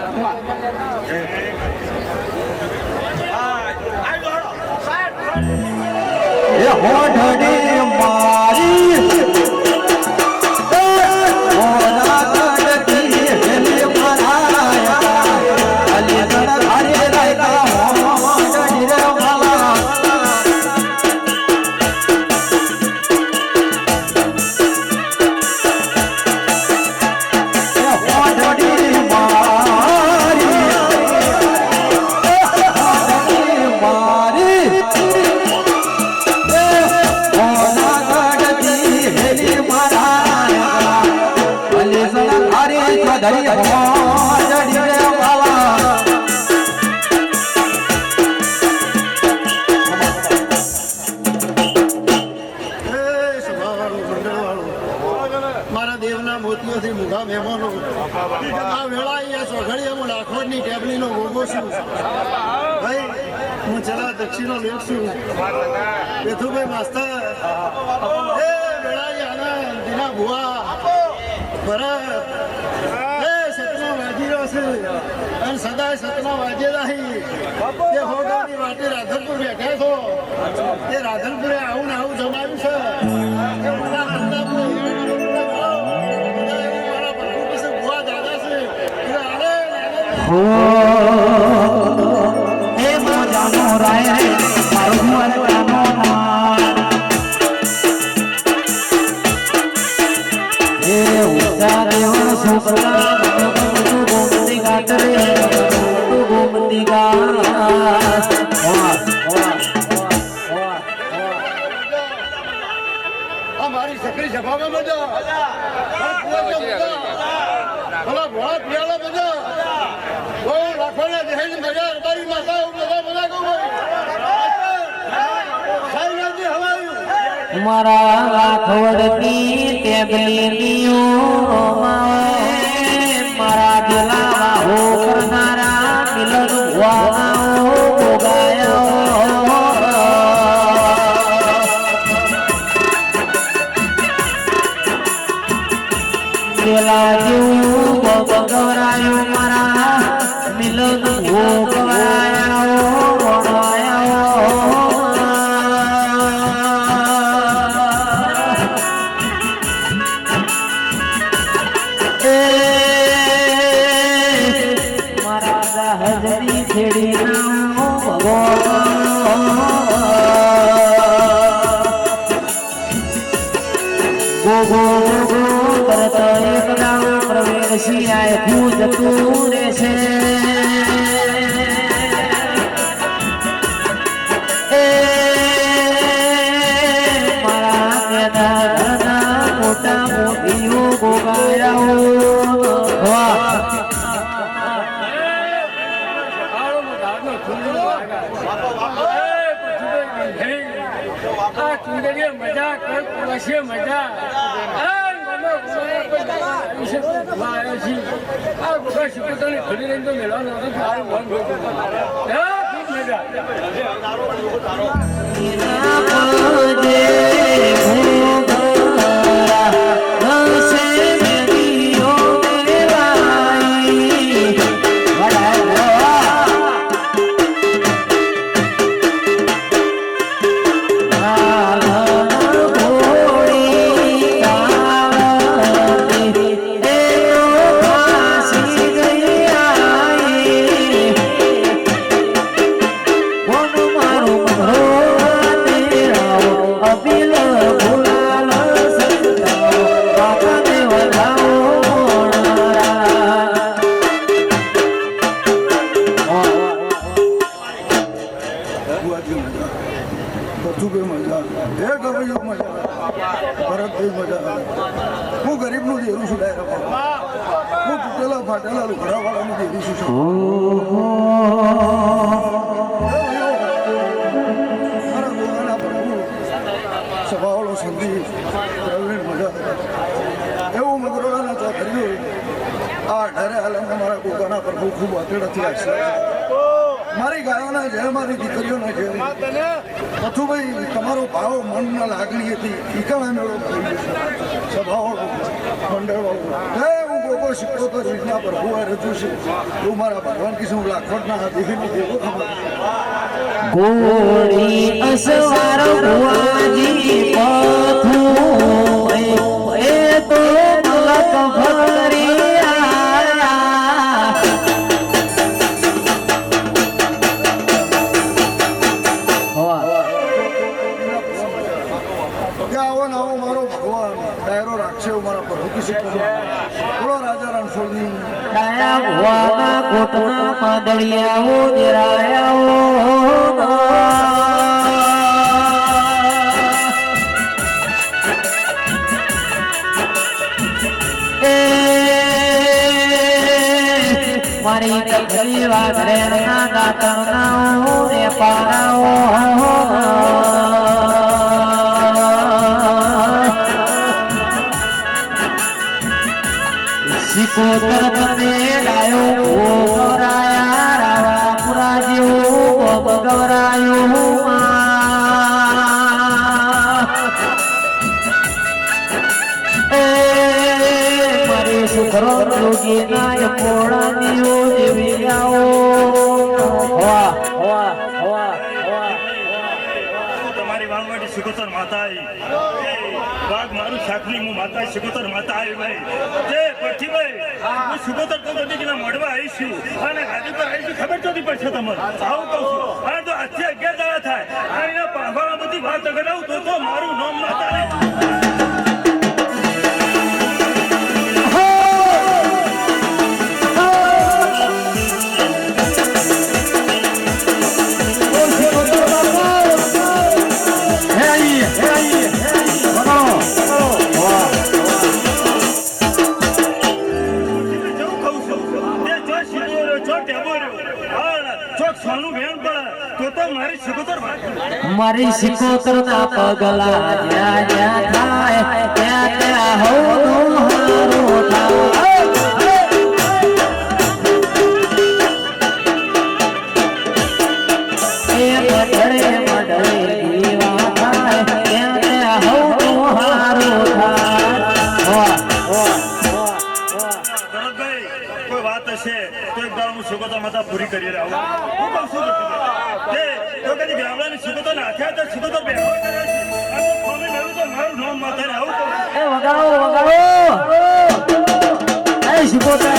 S1: એ હોઢડી મારી
S2: મારા દેવના મોતીઓથી મુઘા મહેમાનો આ વેળા અહીંયા સોઘડીએ હું લાખોડની ટેબલીનો ગોગો છું ભાઈ હું ચલા દક્ષિણો લેખ છું બેથુભાઈ માસ્તર એ વેળાઈ આનંદ દીના ભુવા ભરત એ સતનો વાજી રહ્યો છે અને સદાય સતનો વાજે રહી તે હોગાની વાટે રાધનપુર બેઠા છો તે રાધનપુરે આવું ને આવું જમાવ્યું છે એ બધા ધંધાપુર
S1: હે મોજાનો રાય રે મારું અરકાનો હે ઉતા દેવ સુપરા તું ગોમતી ગાત રે તું ગોમતી ગાત
S2: મારી સકરી સભામાં મજા ભલા ભોળા પિયાલા બધા બહુ લાખોના દેહની મજા રબારી માતા બધા બધા કહું સાહેબજી હવાયું
S1: મારા લાખવડની ટેબલીઓ મારા દિલાવા હો કરનારા મિલન વાળાઓ ભોગાયા પેલા જેવું ગવરાયું મારા મિલન ભોગવાયા ગોગો ગોગો કરત એક દાડો પ્રવેશી આય જતું રહેશે એ મારા કેદારના મોટા મોટીઓ ગોગાયાઓ વાહ
S7: મજા કર વર્ષે મજા
S3: હું ગરીબનું દેરું છું હું તૂટેલા ફાટેલા લુગડાવાળાનું દેરું છું મારા દોરાના પ્રભુ સભાવાળો સંગીત પ્રવીણ મજા એવું મગરોડાના ચોધરીઓ આ 18 આલમના મારા ગોગાના પ્રભુ ખૂબ અતેડાથી આશીર્વાદ મારી ગાયોના જય મારી દીકરીઓના જય મથુભાઈ તમારો ભાવ મનના લાગણી હતી ઈકાણા મેળો સભાઓ મંડળવાળો જય હું ગોગો સિકોતર રીતના પ્રભુએ રજૂ છું હું મારા ભગવાન કિશન લાખોટના દેહીની દેવો
S1: ગોળી અસવાર ભુવાજી પથું એ તો મલક ભરી
S3: આવો મારો ભગવાન ડાયરો રાખશે મારા પ્રભુ કિશન બોલો રાજા રણછોડની
S1: ડાયા ભુવાના કોટના માદળિયાઓ દેરાયાઓ મારી કથરી વાઘરેના દાતરનાઓ ને પારાઓ સિકોતર તમે લાયો ગોરાયા રાવા પુરાજીઓ ગવરાયો મારી સુખરો યોગી નાય પોળાનીઓ દેવી જાઓ વાહ વાહ વાહ
S8: તમારી વાલવાડી સિકોતર માતા વાઘ મારું સાખલી હું માતા સિકોતર માતા આવી ભાઈ જે પૃથ્વીભાઈ હું સિકોતર તો બધી મળવા આવી છું અને ગાડી પર આવી છું ખબર ચોથી પડશે તમારે આવું કહું છું અને તો આજથી 11 દાડા થાય અને એના પાંભામાં બધી વાત કરાવું તો મારું નામ માતા
S1: મારી સિકોતર ના પગલા જ્યાં જ્યાં થાય ત્યાં ત્યાં હોનું હારું થાય એ મઢડે મઢડે દીવા થાય ત્યાં ત્યાં હોનું હારું થાય
S8: કોઈ વાત હશે તો એક દાવ હું સિકોતર માતા પૂરી કરી રહ્યો હું કહું છું તો કદી ગામડાની સિકોતર નાખ્યા તો સિકોતર બેઠો કરે છે આ તો ફોમી મેળું તો મારું નામ માતા આવું કહું
S1: એ વગાડો વગાડો એ સિકોતર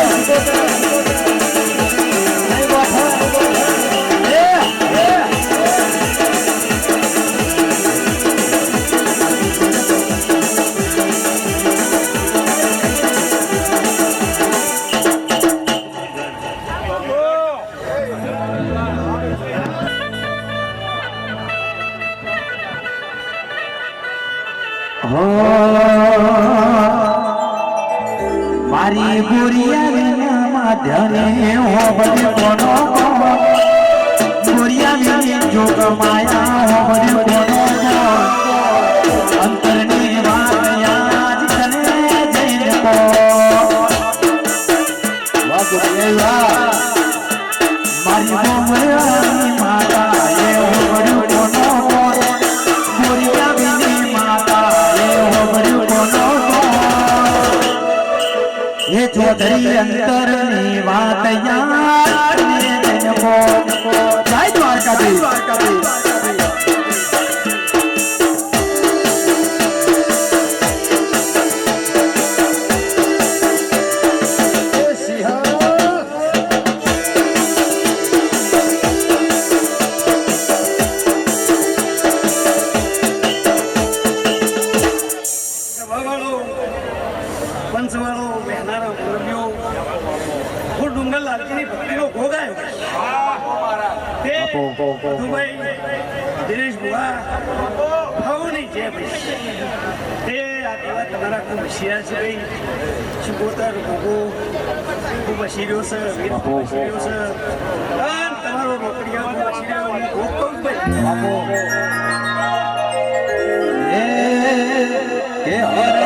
S1: મારી ગોરિયા માધ્યને હો બધી કોનો ગોરિયા જોગ માયા હો બધી કોનો અંતરની વાત યાદ તને જઈને કો વાહ ગોરિયા મારી ગોમરાની માતા એ હો બધી કોનો ગોરિયા વિની માતા એ હો બધી કોનો ये चौधरी अंतर ની વાત યાદ જનકો જય દ્વારકાધીશ
S3: પંચવાળો બહેનારો મોરબીઓ હું ડુંગરલાલજીની ભક્તિનો ભોગ આવ્યો તે દુબઈ દિનેશ બુઆ ભવની જે ભાઈ તે આ કહેવા તમારા ખૂબ હોશિયાર છે ભાઈ સુગોતર ભોગો ખૂબ હસીર્યો છે વીર ખૂબ હસીર્યો છે અને તમારો નોકરીયા ખૂબ હસીર્યો હું ભોગ કહું ભાઈ
S1: કે હર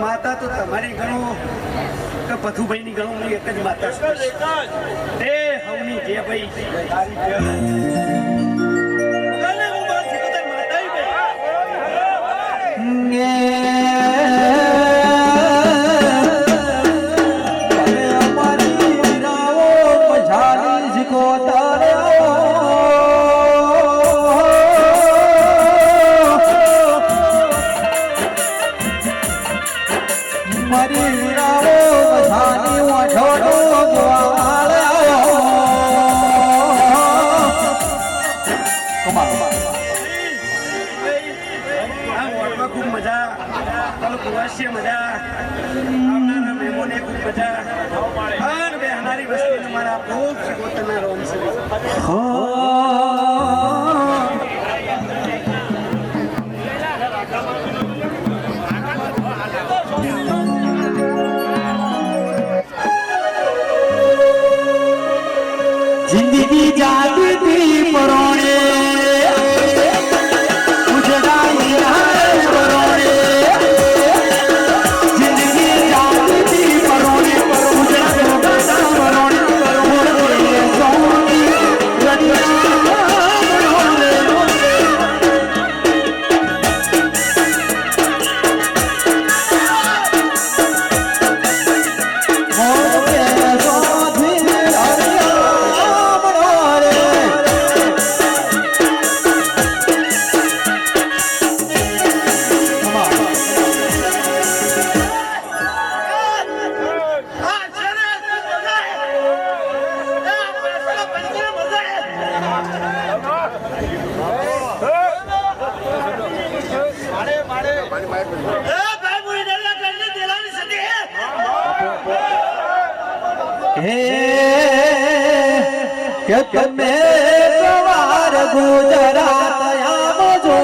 S3: માતા તો તમારી ગણો કે પથુભાઈ ની ગણો એક જ માતા તે હવની જે ભાઈ ખૂબ મજા મજા આવનારા મહેમાનોને ખૂબ મજા અને બેહનારી વસ્તીને મારા ખૂબ શિકોતરના રોમ છે
S1: જિંદગી જાતી થી પરોણે કે તમે સવાર ગુજરાત આવજો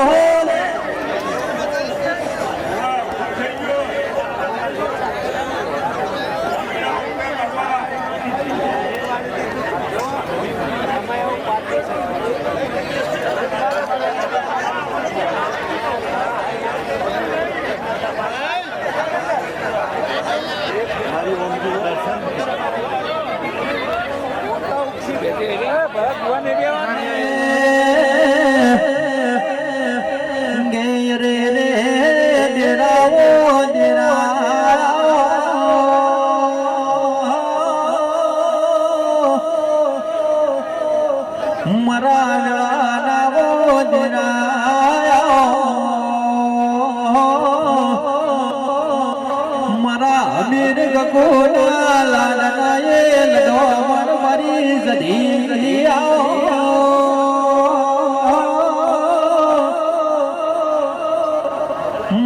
S1: ભરત ભુવન કુના લાલના એ લડો મન મારી જધી આવો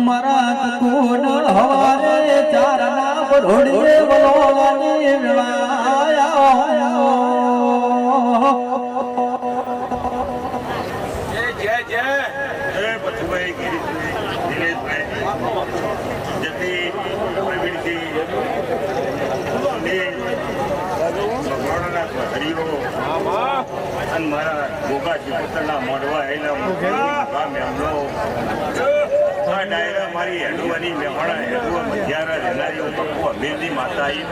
S1: મારા કુન હવારે ચારના બરોડીએ બોલવાની વેળાયા
S8: એ પથુભાઈ દિનેશભાઈ જતી પ્રવીણજી ભગવાનના હરિઓ અને મારા ગોગા શિકોતરના મોઢવા એના મેમનો આ ડાયરા મારી હેડુવાની મેહોણા હેડુવા મધ્યારા રહેનારી ઉપર અમીરની માતા આવી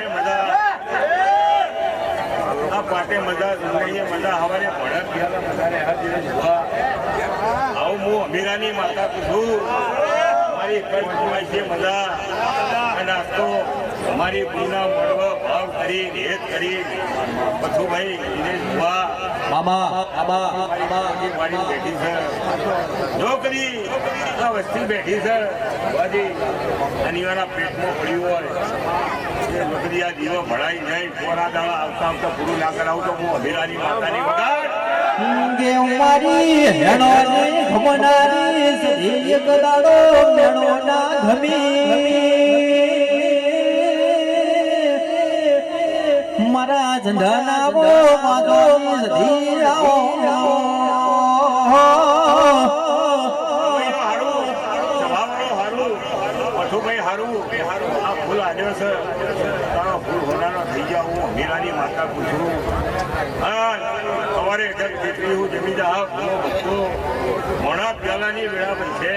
S8: મજા આ પાટે મજા જુનાઈએ મજા હવારે ભડક આવું હું અમીરાની માતા પૂછું મારી કચ્છમાં છે મજા અને આ તો અમારી પૂર્ણા મળવા ભાવ કરી હેત કરી પથુભાઈ દિનેશ ભુવા વાડી બેઠી છે નોકરી આ વસ્તી બેઠી છે બાજી અનિવાર્ય પેટમાં પડ્યું હોય એ નોકરી આ દીવો ભળાઈ જાય થોડા દાડા આવતા આવતા પૂરું ના કરાવું તો હું અભિરાની માતાની વગાડ
S1: ગે મારી હેણોની ઘમનારી સધી એક દાડો મેણો ના ઘમી મારા ઝંડાના વો માગો સધી આવો
S8: આ ફૂલ આવ્યો છે તારો ફૂલ હોનાનો થઈ જાવ હું અમીરાની માતા પૂછું હા સવારે જેટલી હું જમી જા મોણા પ્યાલાની વેળા છે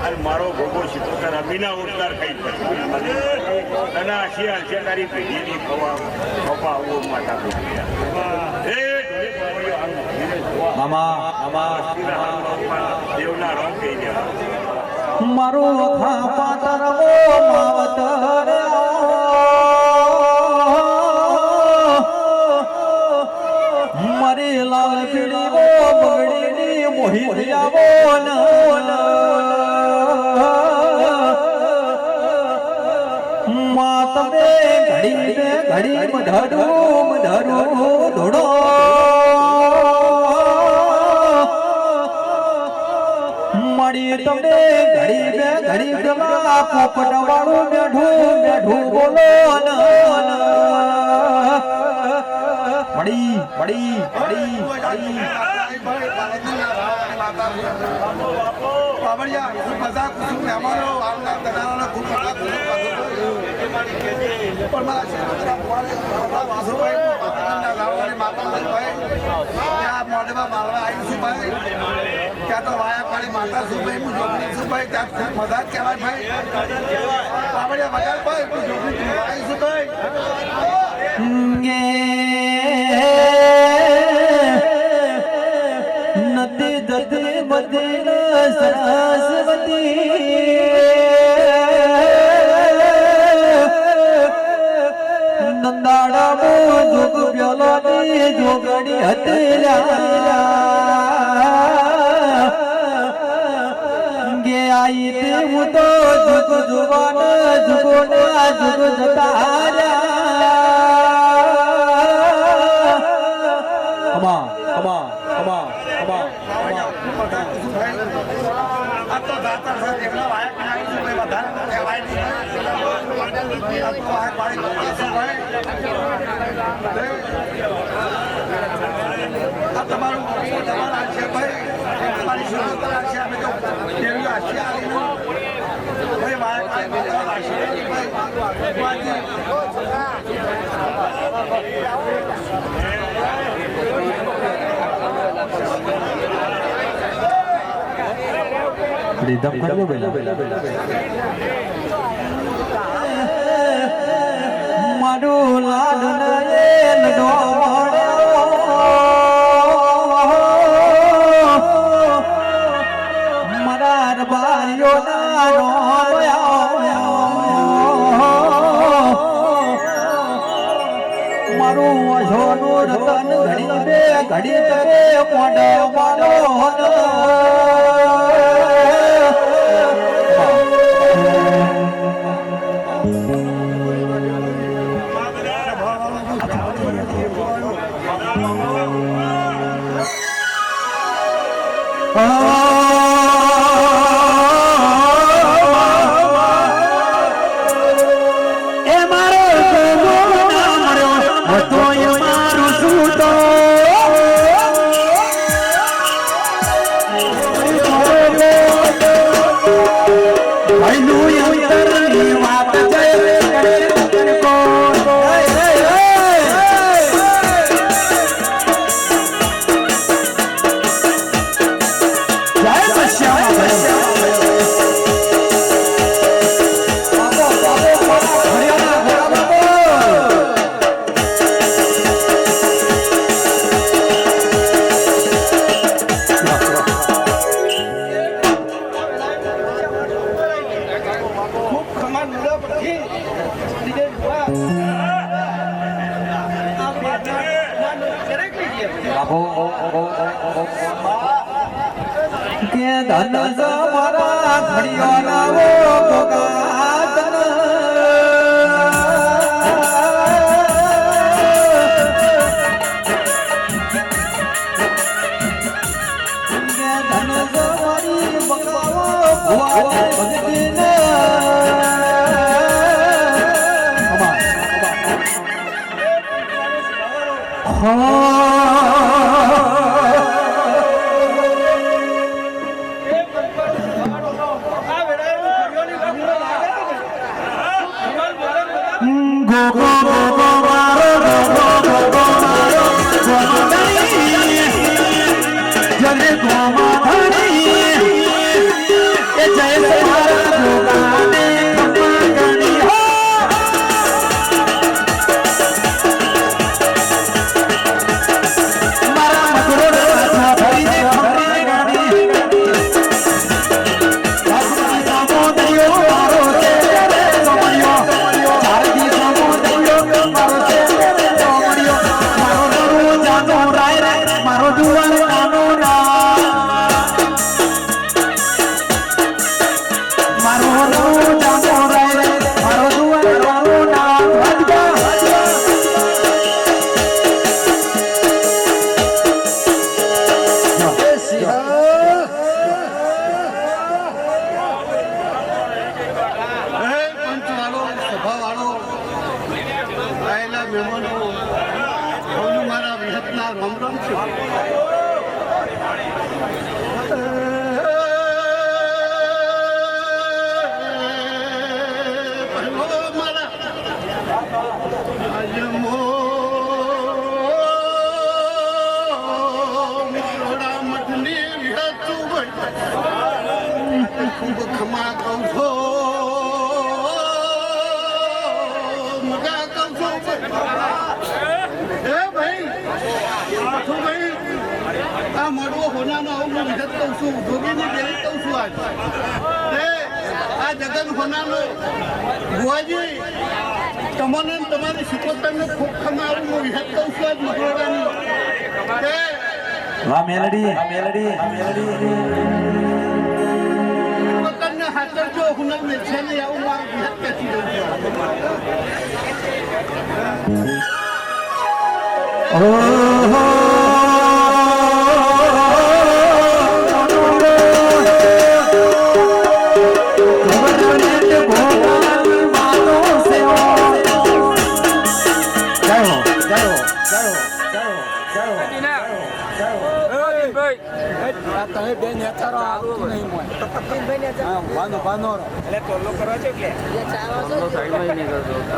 S8: અને મારો ભોગો શિકોતર અમીના ઉડકાર કઈ પછી અને આશી આશી તારી પેઢીની ખોપા આવું માતા પૂછ્યા દેવના રોમ કહી ગયા
S1: મારો ખાપા તરવો માવતર મારી લાલ પીડીવો બગડીની મોહિત આવો મા તમે ઘડી મધડું ધોડો મળી તમે ઘડી પેલા પોપટ વાળું બેઠું બોલો
S2: ત્યાં તો વાયા પાડી માતા શું ભાઈ હું જોગણી શું ભાઈ ત્યાં મજા જ કહેવાય ભાઈ બાબડિયા વગાડ ભાઈ તું જોગણી આવી શું ભાઈ
S1: નદી દદી બધી સરસ્વતી નંદાડા જોગ પ્યાલાની જોગણી હતી ગે આઈ તે હું તો જુગ જુવાન જુગોના જુગ જતા
S2: તમારું તમારા છે ભાઈ તમારી સુરત છે અમે તો દેવી આશી આલી ભાઈ
S1: રીધમ કરજો બેલા મારું લાડ ને લડો મારા બારીઓ મારું અજોનું રતન ઘડી બે ઘડી તરે મોઢો મારો કે ધન મારા ઘડિયો નાવો ભોગાતન કે ધન મારી બકાવો ભુવા ભગતીને
S2: ખમા કહું છો મજા કહું છો એ ભાઈ શું ભાઈ આ મળવો હોનાનો આવું વિગત કહું છું જોગીની બેરી કહું છું આજ આ જગન હોનાનો ભુવાજી તમને તમારી શિકોતરને ખૂબ ખમા આવું વિગત કહું છું આજ મકરોડાની
S1: વાહ મેલડી મેલડી મેલડી
S2: હાજર જો હુનર ને છે ને આવું મારું વિહત કચી દઉં
S3: તમે બે નેતારો આવું નહીં મોય હા વાનો વાનો એટલે ટોલો કરવા છે કે ટોલો સાઈડમાં નહીં કરતો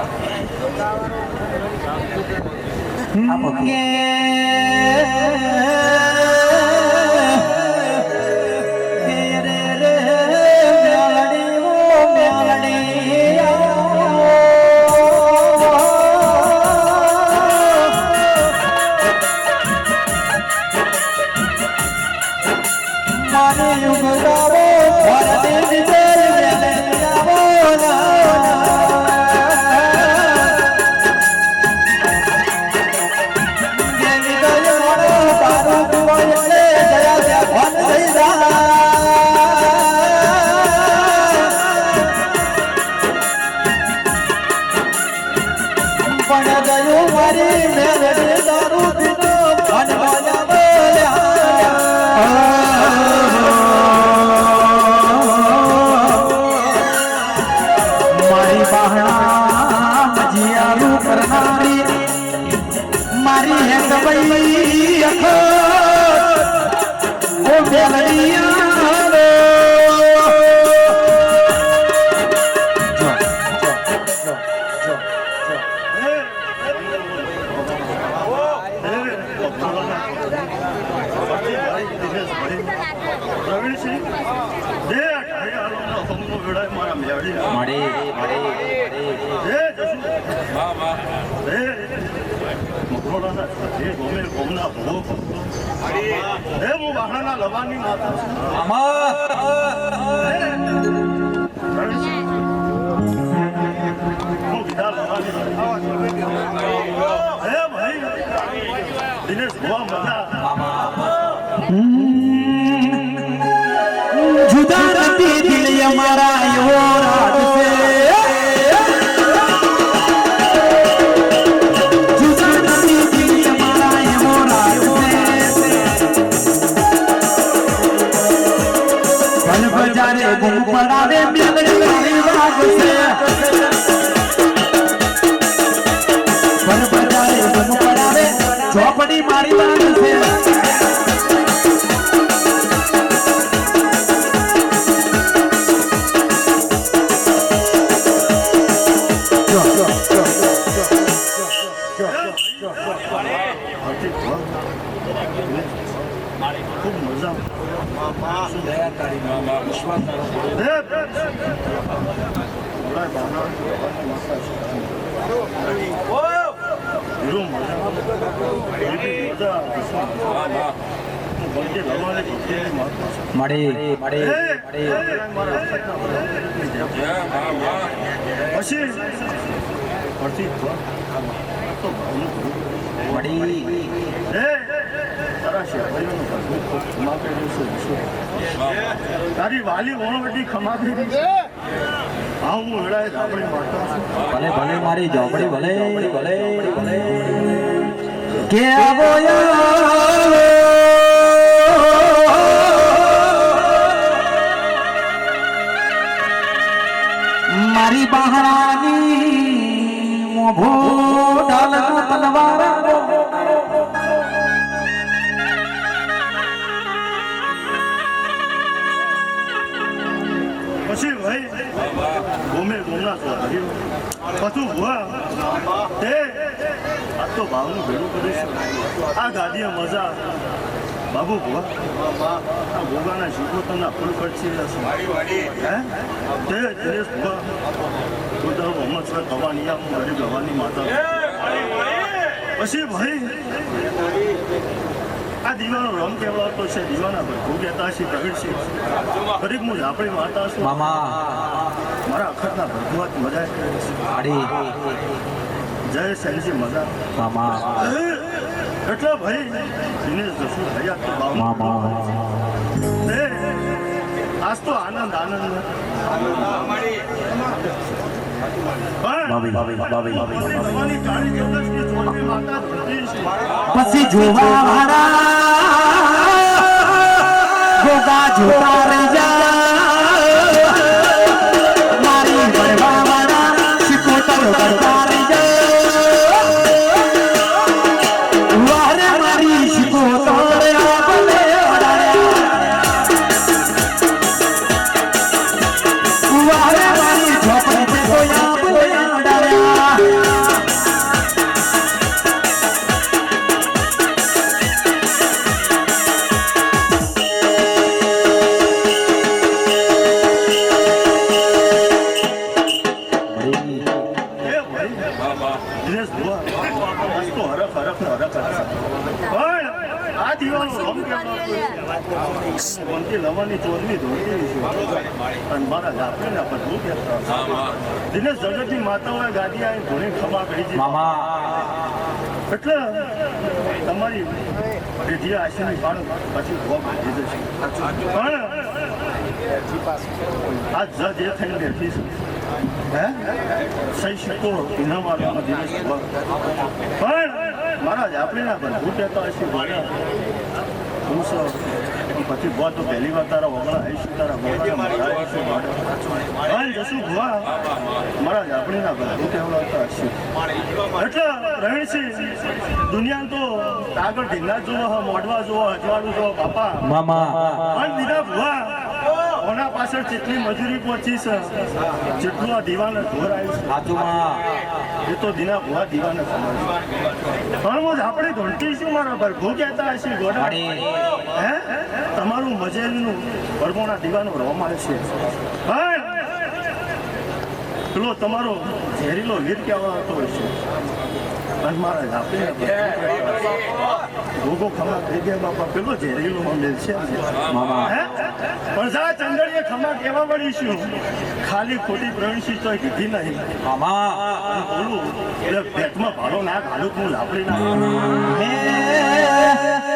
S3: મારી મેલડી દારૂ પીતો ભન બોલ્યા
S6: વખત ઓ મેલડીયા રે
S8: પ્રવીણસિંહ દે ઢાઈ આલોનો સમૂહ વેળાએ મારા મેળી દે જસુ દે મકરોડાના સાથે ગોમે ગોમના ભોગ દે હું વાહણાના લવાની માતા છું પ્રવીણસિંહ હું વિધા લવાની હે ભાઈ દિનેશ ભુવા મજા
S6: જુદા નથી દિલ અમારા એવો રાત છે જુદા નથી દિલ અમારા એવો રાત છે ભલ બજારે ગુમ પડાવે મેલડી મારી વાગ છે ભલ બજારે ગુમ પડાવે ચોપડી મારી વાગ છે
S8: ખૂબ મજા તારી વાલી ઓણવટી ખમા કરી છે હા હું વેળાએ ધાબળી મારતા છું
S6: ભલે ભલે મારી ઝોપડી ભલે ભલે ભલે કે આવો મારી બહારાની મોભો ઢાલના પનવારા
S8: પછી ભાઈ ગોમે ગોમના છો પછી ભુવા તે આ તો ભાવનું ભેગું કરીશું આ ગાડીએ મજા બાબુ ભુવા આ ભોગાના શીખોતરના ફૂલ ખર્ચી જશે હે તે દિનેશ ભુવા તું તારો મોહમ્મદ સર ભવાની આ હું ગરીબ ભવાની માતા પછી ભાઈ આ દીવાનો રંગ કહેવાતો છે દીવાના ભરપૂર કહેતા છે પ્રવીણસિંહ ગરીબ હું આપણી માતા છું મારા અખતના ભરપૂર મજા કરે છે જય સેનજી મજા એટલે ભાઈ દિનેશ જશું હયાત તો બાવ આજ તો આનંદ આનંદ
S6: પછી જોવા મારા ગોગા જોતા રહી જા મારી ભરવા મારા શિકોતર કરતા રહી જા વારે મારી શિકોતર આપને વારે મારી ઝોપડી કોઈ આપને અડાયા
S8: દિનેશ ભુવા આજ તો હરખ હરખ ને હરખ હરખ પણ આ દીવાનો રંગ કોનથી લવાની ચોરવી ધોતી અને મારા જાપડીના પર હું કહેતા દિનેશ જગતની માતાઓએ ગાડી આવી ધોણી ખમા કરી છે એટલે તમારી પેઢી આશીની પણ પછી ભોગ લીધો છે પણ આ જજ એ થઈને બેઠી છે હે સહી શીખો ઇનામ આપવાનો દિનેશ ભુવા પણ મારા જાપડીના પર હું કહેતા હશે હું પછી ભુવા તો પહેલી વાર તારા વગર આવીશું તારા વગર જશું ભુવા મારા જાપણીના બધું કહેવડાવતા હશે એટલે રહીણસિંહ દુનિયા તો આગળ ઢીંગા જોવો મોઢવા જોવો અજવાળું જોવો બાપા
S6: મામા
S8: પણ દીધા ભુવા ઓના પાછળ જેટલી મજૂરી પહોંચી છે જેટલું આ દીવાને ઘોર આવ્યું છે એ તો દીના ભુવા દીવાને પણ હું આપણે ધોંટી છું મારા પર ભૂ કહેતા હશે ગોડા હે તમારું મજેલનું પરમોના દીવાનો રોમાલ છે પણ પેલો તમારો ઝેરીલો વીર કહેવાતો હોય છે અને મારા આપણે ભોગો ખમા થઈ ગયા બાપા પેલો ઝેરીલો મેલ છે પણ જા ચંદડીએ ખમા કેવા વળીશું ખાલી ખોટી પ્રવીણશી તો કીધી નહીં બોલું એટલે પેટમાં ભાડો ના ઘાલું હું લાપડી ના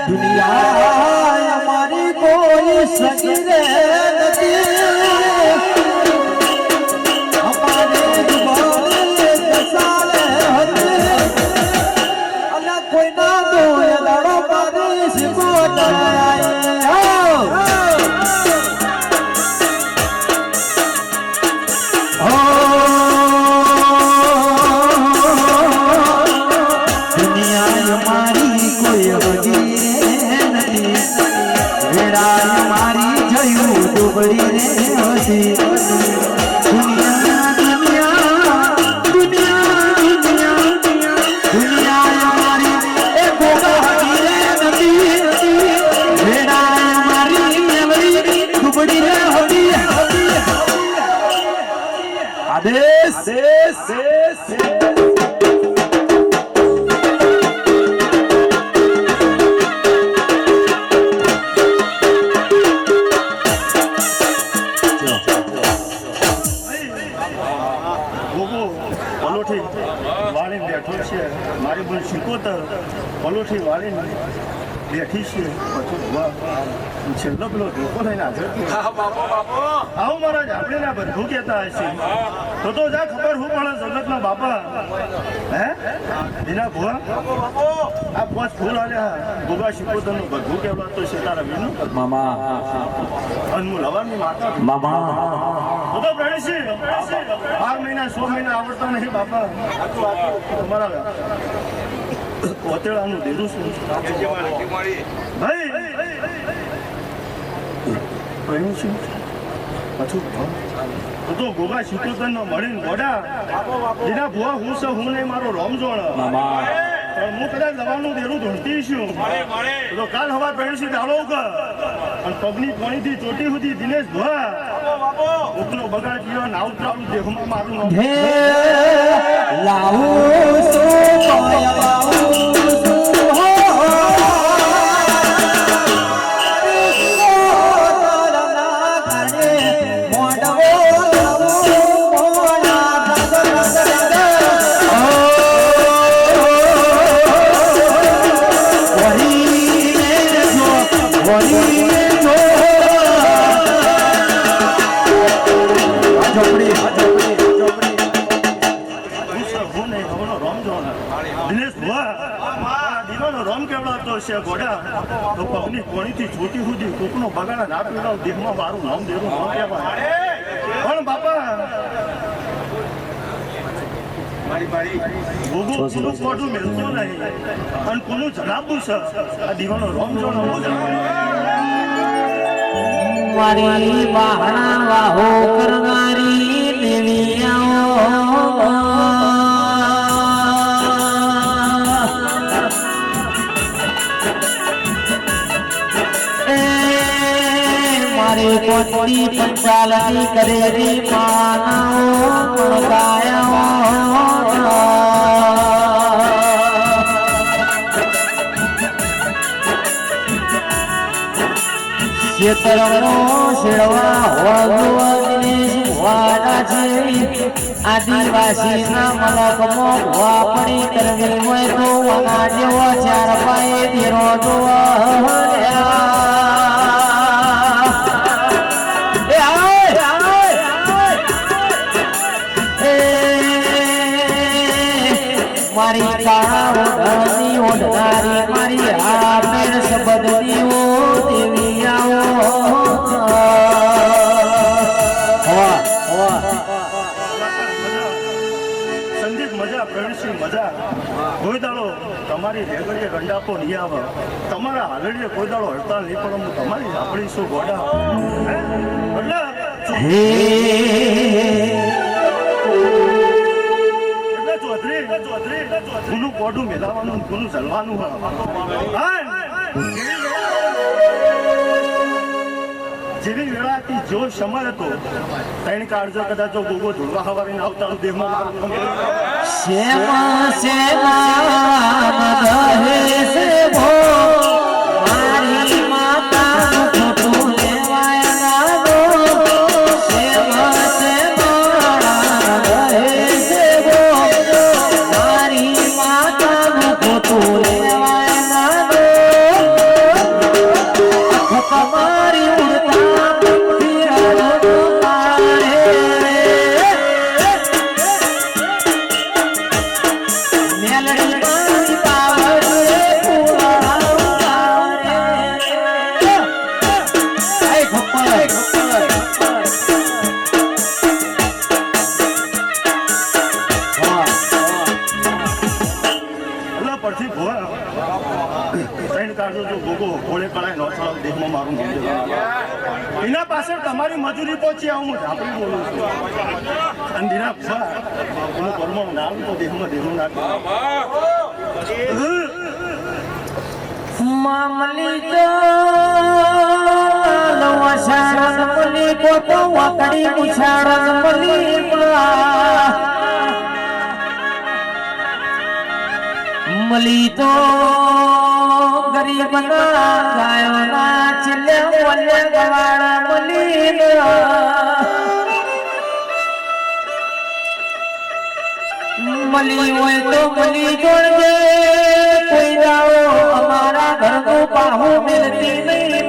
S1: દુનિયા અમારી કોઈ સગી રે નથી અમારે જુબાને કસાલે હતી અલા કોઈ ના દોય લડો મારી સિમોટ દુનિયા અમારી કોઈ વગી મારી જયું ડુબળી રે હતી દુનિયા દુનિયા દુનિયા દુનિયા દુનિયા મારી એ ગોગા હતી રે નથી વેડા મારી મેમરી ડુબળી રે હતી આદેશ
S8: મારી બોલ શીખોતર પલોઠી વાળીને બેઠી છે પછી છેલ્લો પેલો ધોકો થઈને હાજર આવું મારા જાપડીના બધું કહેતા હશે તો જા ખબર હું પણ જગતના બાપા હે એના ભુવા આ પાંચ ફૂલ આલ્યા ભોગા શીખોતરનું બધું કહેવાતો છે તારા વીનું
S6: મામા
S8: અને હું લવારની માતા
S6: મામા
S8: તો પ્રણસિંહ 12 મહિના 6 મહિના આવડતા નહીં બાપા તમારા ઓતેડાનું દેરું છું ભાઈ પ્રણસિંહ પાછું તો ગોગા શીતોતરનો મળીને ગોડા જેના ભુવા હું છે હું નહીં મારો રોમજોણ હું કદાચ દવાનું દેરું ધોંટી છું તો કાલ હવા પ્રણસિંહ ચાલો કર અને પગની પોણીથી ચોટી સુધી દિનેશ ભુવા ઉપનો બગાડ પીવા નાવ ચાલુ દેહમાં મારું નામ
S1: લાવું
S8: તો પગની કોણીથી છોટી સુધી કોકનો બગાડા ના પીવડાવ દેહમાં મારું નામ દેરું ન કહેવાય પણ બાપા કોનું કોઠું મેળતો નહીં અને કોનું જણાવવું છે આ દીવાનો રોમ જોણ
S1: મારી વાહણા વાહો કરનારી દેવિયાઓ કોટી પંચાલની કરેલી માનાઓ ગાયા ખેતરનો શેડવા આદિવાસીના મલકમાં વાપણી કરવી હોય તો વના જેવો 4 પાયે ધીરો મારી કાળા ઓઢનારી મારી આ પેડ શબ્દની ઓ દેવી આવો
S8: તમારી રેગડીએ ગંડાપો નહીં આવે, તમારા હાલડીએ કોઈ દાડો હડતાલ નહીં, પણ હું તમારી આપણી શું ગોડા એટલે ચૌધરી ગુનું કોડું મેલાવાનું, ગુનું ચલવાનું જેવી વેળાથી જો સમય હતો તેની કાળજો કદાચ જો ગોગો ધોળવા હવારીને આવતા દેહમાં
S1: શ્યામા શ્યામા રહે છે ભો મારી માતાનું ખોટું લેવાય ના દો શ્યામા શ્યામા રહે છે ભો મારી માતાનું ખોટું લેવાય ના દો તમારી ઉડતા પંખીરાનો તારે મેલડી મારી પાવડે પુરાવારે એ ખપ્પર
S8: અલ્લા પરથી ભોળા ત્રણ કાઢો જો ગોગો ગોળે કળાય નો છાવ દેહમાં મારું નામ દેવાનું. એના પાછળ તમારી મજૂરી પહોંચી આવું હું ઝાપડી બોલું છું અંધીના ભા એનું પરમાણુ નામ તો દેહમાં દેહમાં નાખ
S1: મામલી તો લવાશાળ મલી કોતો વાકડી મુછાળ મલી મલી તો ગરીબના ગાયોના છેલ્લે વલ્લે ગવાળ મલી મલી હોય તો મલી જોડજે કોઈ દાડો અમારા ઘરનું પાહુ મિલતી નહીં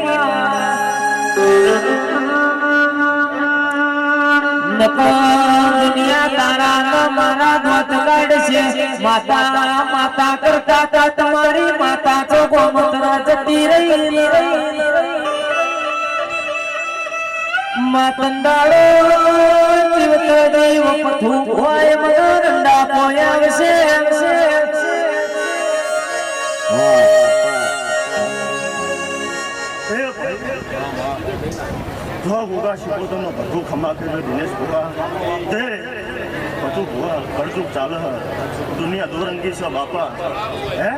S1: દુનિયા તારા ના મારા ધોત કાઢશે માતા માતા કરતા તા તમારી માતા તો ગોમતરા જતી રહી માતંદાળો જીવત દેવ પથું હોય મગર રંડા પોયા છે
S8: ભોગા શિકોતરનો બધું ખમા કર્યો દિનેશ ભોગા તે બધું ભોગા કરજુક ચાલે દુનિયા દો રંગી છે બાપા હે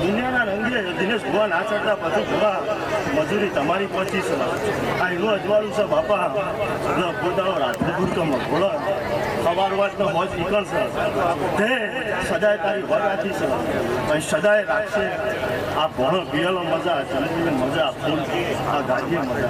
S8: દુનિયાના રંગે દિનેશ ભોગા ના ચડતા બધું ભોગા મજૂરી તમારી પહોંચી છે આ એનું અજવાળું છે બાપા પોતાનો રાજપૂત તો મગોળો સવાર વાતનો મોજ નીકળશે તે સદાય તારી વગાથી છે પણ સદાય રાખશે આ ભણો પિયલો મજા ચંદ્રી મજા ફૂલ આ ગાડીએ મજા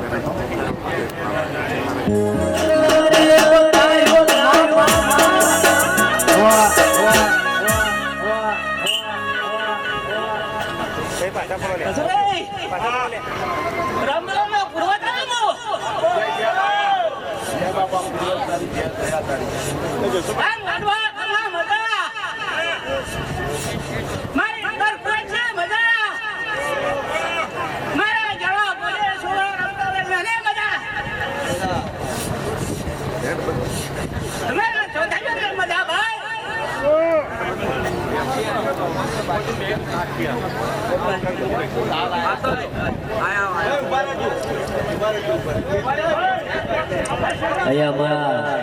S1: અહીંયા મારા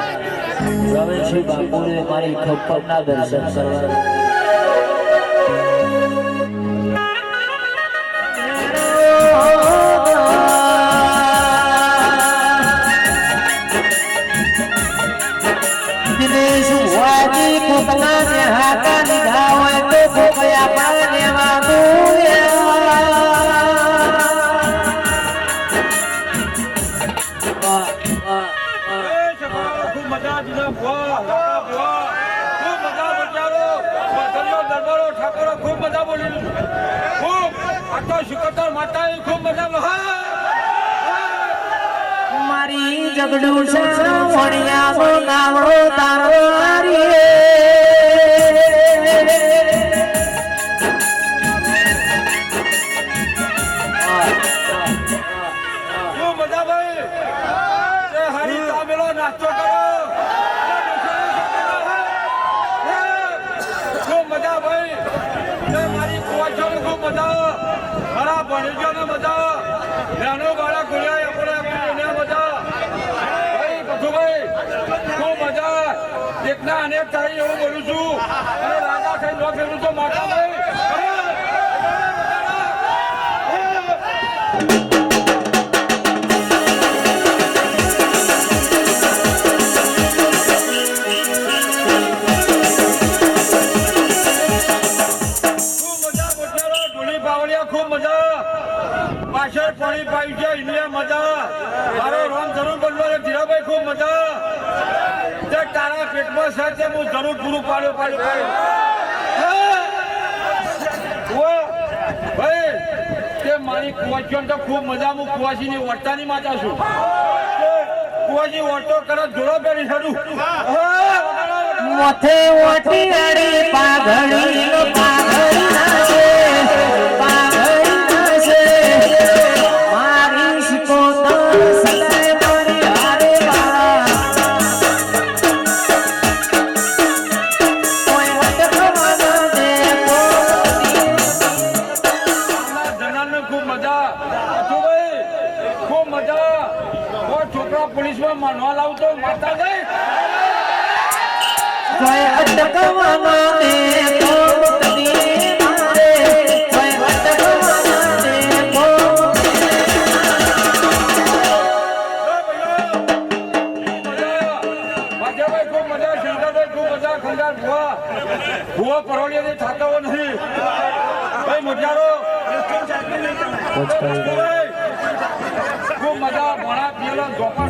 S1: રમેશજી બાપુને મારી ખપ્પરના દર્શન કરવા દિનેશ વાજી પોતાના ને હાકા લીધા હોય તો ભોગયા પાર લેવાનું મારી જગડું છે વણિયાનો નાવડો તારો
S7: નાસ્તો કરો મજા ભાઈ મારી
S3: ના અનેક તારી એવું બોલું છું અને રાજા થઈ નો ફેરું તો માતા ભાઈ ખૂબ મજા પાછળ પાણી પાયું છે ઇન્ડિયા મજા મારો રોમ જરૂર બનવાનો ધીરાભાઈ ખૂબ મજા તે તારા પેટમાં છે તે હું જરૂર પૂરું પાડ્યો ભાઈ તે મારી કુવાચીઓ તો ખૂબ મજા હું કુવાસીની વર્તાની માતા છું કુવાસી વર્તો કરે જોડો પહેરી છોડું
S1: મોથે ઓટી અડી પાઘડી પાઘડી નાશે પાઘડી નાશે મારી શિકોતર સદાય મારી હારે બા કોઈ અટકવાનો દે
S3: જનાને ખૂબ મજા ભાઈ ખૂબ મજા કોઈ છોકરા પોલીસમાં માનવા લાવતો માતા ગઈ
S1: કોઈ અટકવાનો દે તો તદી મારે કોઈ અટકવાનો દે તો
S3: ભાઈ ખૂબ મજા શંકરભાઈ ખૂબ મજા ખંડાર ભુવા પરોળિયાથી થાકાવો નહીં ભાઈ મોજારો ખૂબ મજા ભણા પીએલો ધોપા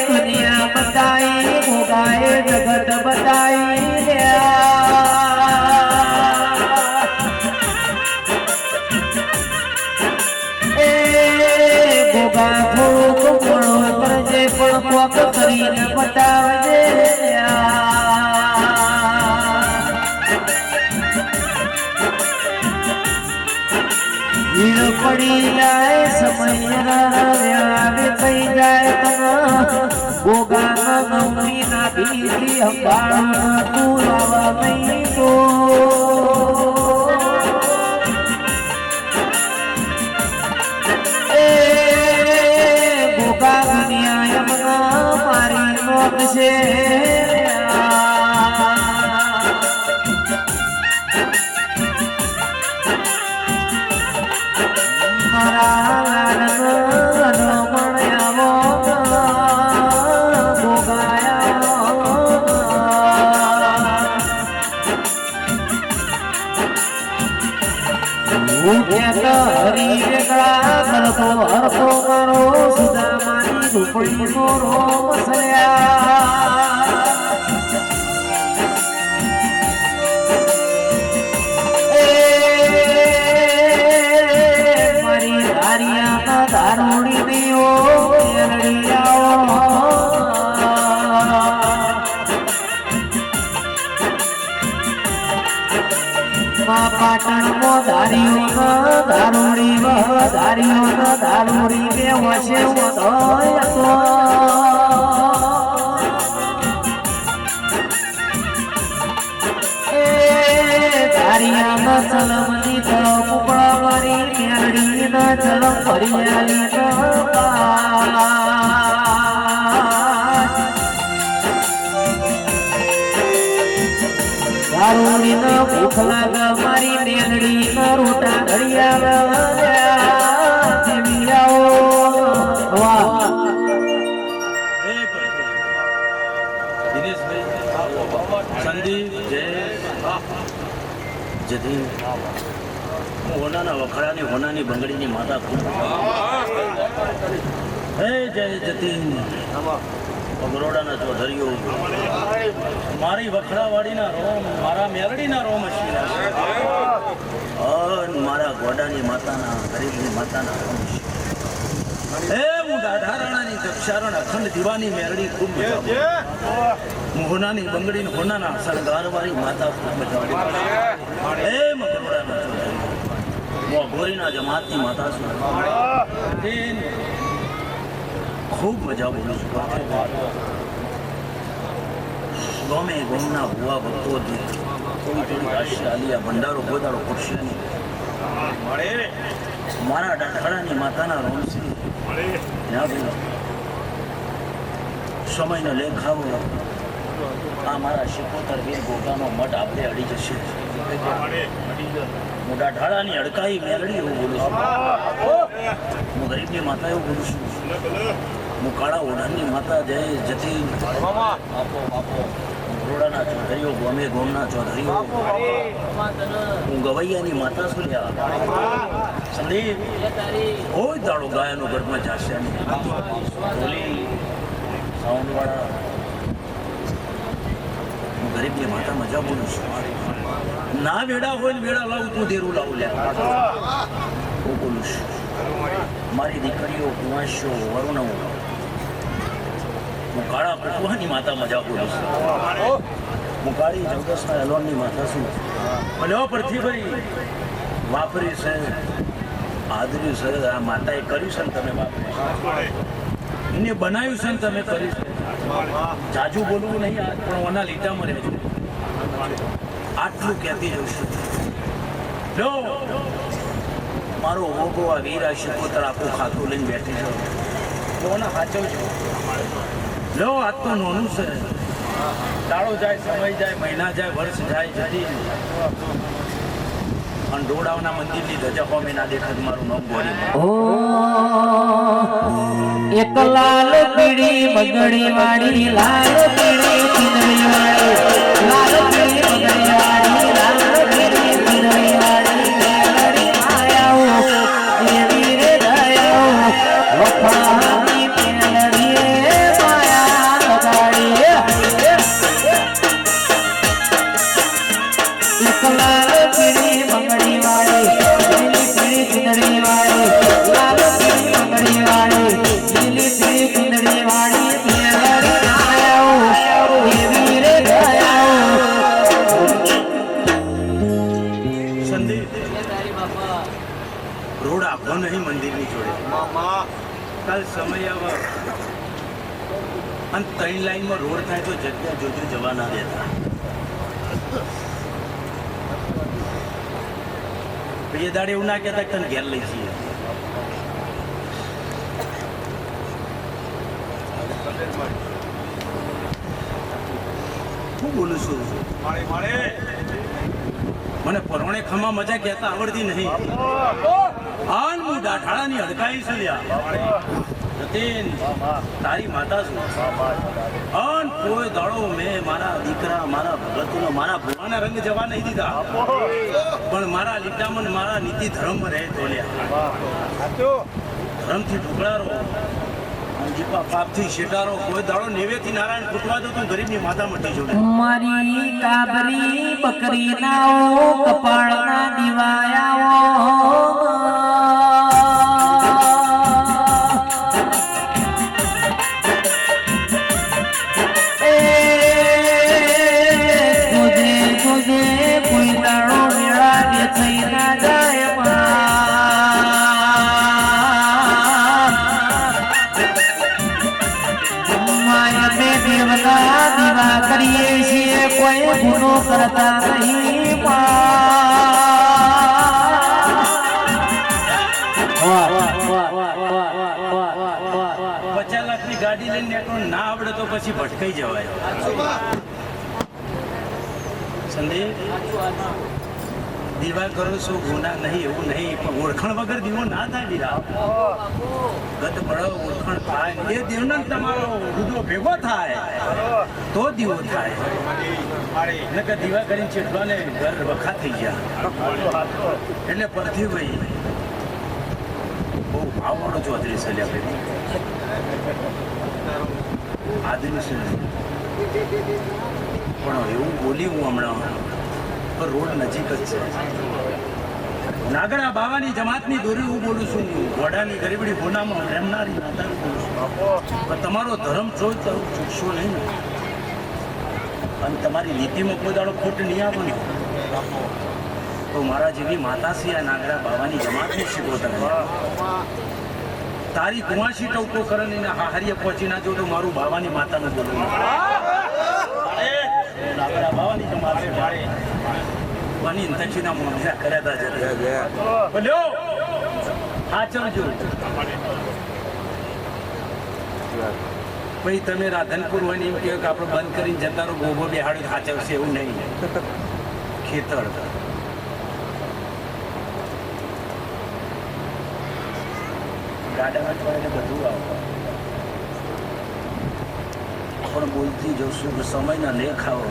S1: दुनिया बताई भोगाए जगत बताई ભોગા થોડુંક ઘણો કરજે પણ કોક કરીને બતાવજે ભીડ પડી જાય સમય આવે થઈ જાય ભોગા નવમી ના ભીથી સંભાળ તું લાવા નહીં તો ભોગા દુનિયા એમના મારી નોક છે હરી વેગળા કરતો હરતો મારો સુદામાની ઝૂંપડી નો રોમ સલ્યા મારી ધારિયામાં દારૂડી દેવો મેરડી આવો પાટણ મો ધારીઓ દારૂડી ધારીઓ દારૂડી બે વસે ધારિયામાં ચલમની તળપ ઉપડા મારી મેરડી ના ચલમ ફરિયાલી દારૂડી ના ભૂખ લાગ મારી મેલડી ના રોટા
S5: હોનાના વખડાની હોનાની બંગડીની માતા ખૂબ હે જય જતીન બરોડાના ચૌધરીઓ મારી વખડાવાડીના રોમ મારા મેરડીના રોમ મારા ગોડાની માતાના ગરીબની માતાના રોમ હે હું દાઢા રાણાની દક્ષારણ અખંડ દીવાની મેરડી ખૂબ હોનાની બંગડીને હોનાના શણગારવાળી માતા ખૂબ મજા આવે એ મકરોડાના ચોધરી હું અઘોરીના જમાતની માતા છું ખૂબ મજા બોલું છું ગમે ગમના ભુવા ભક્તો થોડી થોડી રાશિ આલિયા ભંડારો ગોદાડો પડશે નહીં મારા ડાઠાડાની માતાના રોમસી ના બોલો સમયનો લેખાવો આ મારા શિકોતર વીર ગોગાનો મઠ આપણે અડી જશે હું ડાઠાડાની અડકાઈ મેળડી એવું બોલું છું હું ગરીબની માતા એવું બોલું છું હું કાળા ઓઢાની માતા જય જતી આપો રોડાના ચોધરીઓ ગોમે ગોમના ચોધરીઓ હું ગવૈયાની માતા છું સંદીપ કોઈ દાડો ગાયનો ગર્ભમાં જાશે બોલી સાઉન્ડવાળા હું ગરીબની માતા મજા બોલું છું ના વેડા હોય ને વેડા લાવું તું દેરું લાવું લે હું બોલું છું મારી દીકરીઓ કુંવાશો વરુણ હું કાળા કુકવાની માતા મજા બોલું છું હું કાળી ચૌદસના એલોનની માતા છું અને પૃથ્વીભાઈ વાપરી છે આદર્યું છે આ માતાએ કર્યું છે ને તમે વાપર્યું એને બનાવ્યું છે ને તમે કર્યું છે જાજુ બોલવું નહીં આજ પણ ઓના લીટામાં રહેજો આટલું કહેતી જઉં છું લો મારો ઓગો આ વીરા શિકોતર આખું ખાતું લઈને બેઠી છે કોના સાચવજો લો આજ તો નોનું છે દાડો જાય સમય જાય મહિના જાય વર્ષ જાય જતી અને ડોડાવના મંદિરની ધજા હોમે ના દેખાત મારું નામ ગોરી
S1: ઓ એક લાલ પીળી બગડી વાળી લાલ પીળી ચીંદડી વાળી લાલ પીળી બગડી વાળી લાલ પીળી ચીંદડી વાળી મેલડી માયાઓ દેવી રે દયાઓ વફાની મેલડી રે માયા લગાડી એક લાલ પીળી બંગડી વાળી લીલી પીળી ચીંદડી વાળી લાલ પીળી બંગડી વાળી લીલી પીળી ચીંદડી વાળી મેલડી માયાઓ દેવી રે દયાઓ
S5: સંદીપ રોડ આપો નહીં મંદિરની જોડે કાલ સમય આવે અને 3 લાઈનમાં રોડ થાય તો જગ્યા જોજો જવા ના દેતા બે દાડે એવું ના કહેતા તને ઘેર લઈ જઈએ હું બોલું છું મને પરોણે ખમા મજા કહેતા આવડતી નહીં આન હું ડાઠાડાની હડકાઈ છે જતીન તારી માતા છું આન કોઈ દાડો મેં મારા દીકરા મારા ભગતનો મારા ભગવાના રંગ જવા નહીં દીધા પણ મારા લીટામાં મારા નીતિ ધર્મ રહે તોલ્યા ધર્મથી ઢોકળારો જીપા પાપથી શેટારો કોઈ દાડો નેવેથી નારાયણ ફૂટવા દો તું ગરીબની માતા મટી જોડે
S1: મારી કાબરી બકરી નાઓ કપાળના દિવાયાઓ કોઈ દાડો મેળા કે થઈ ના જાય દેવના દીવા કરીએ છીએ કોઈ ગુનો કરતા નહીં
S5: 50 લાખની ગાડી લઈને નીકળો ના આવડે તો પછી ભટકાઈ જવાય સંદીપ દીવા કરો છો ગુના નહીં એવું નહીં પણ ઓળખાણ વગર દીવો ના થાય દીરા ગત બળો ઓળખાણ થાય એ દીવનો તમારો રુદો ભેગો થાય તો દીવો થાય નકર દીવા કરીને ચેટવાને ઘર વખા થઈ ગયા એટલે પરથી ભાઈ બહુ ભાવવાળો ચૌધરી સલ્યા ભાઈ આદમી છે પણ એવું બોલી હું હમણાં રોડ નજીક જ છે નાગડા બાવાની જમાતની દોરી હું બોલું છું ઘોડાની ગરીબડી હોનામાં રહેનારી માતાનું બોલું છું પણ તમારો ધર્મ જોઈ તો ચૂકશો નહીં ને અને તમારી લીટીમાં કોઈ દાડો ખોટ નહીં આવે ને તો મારા જેવી માતાશ્રી આ નાગરા બાવાની જમાતની શીખવતર તારી કુવાસી ટવકો કરે ને હારીએ પહોંચી ના જો તો મારું બાવાની માતાનું બોલવું નાગરા બાવાની જમાત છે ભાઈ વાની ઇન્તક્ષીના મોઢા કર્યા હતા બોલ્યો સાચવજો પછી તમે રાધનપુર હોય ને એમ કહો કે આપણે બંધ કરીને જતા રહો ગોબો બેહાડું સાચવશે એવું નહીં ખેતર ગાડામાં એટલે બધું આવે પણ બોલતી જશું કે સમયના લેખ આવો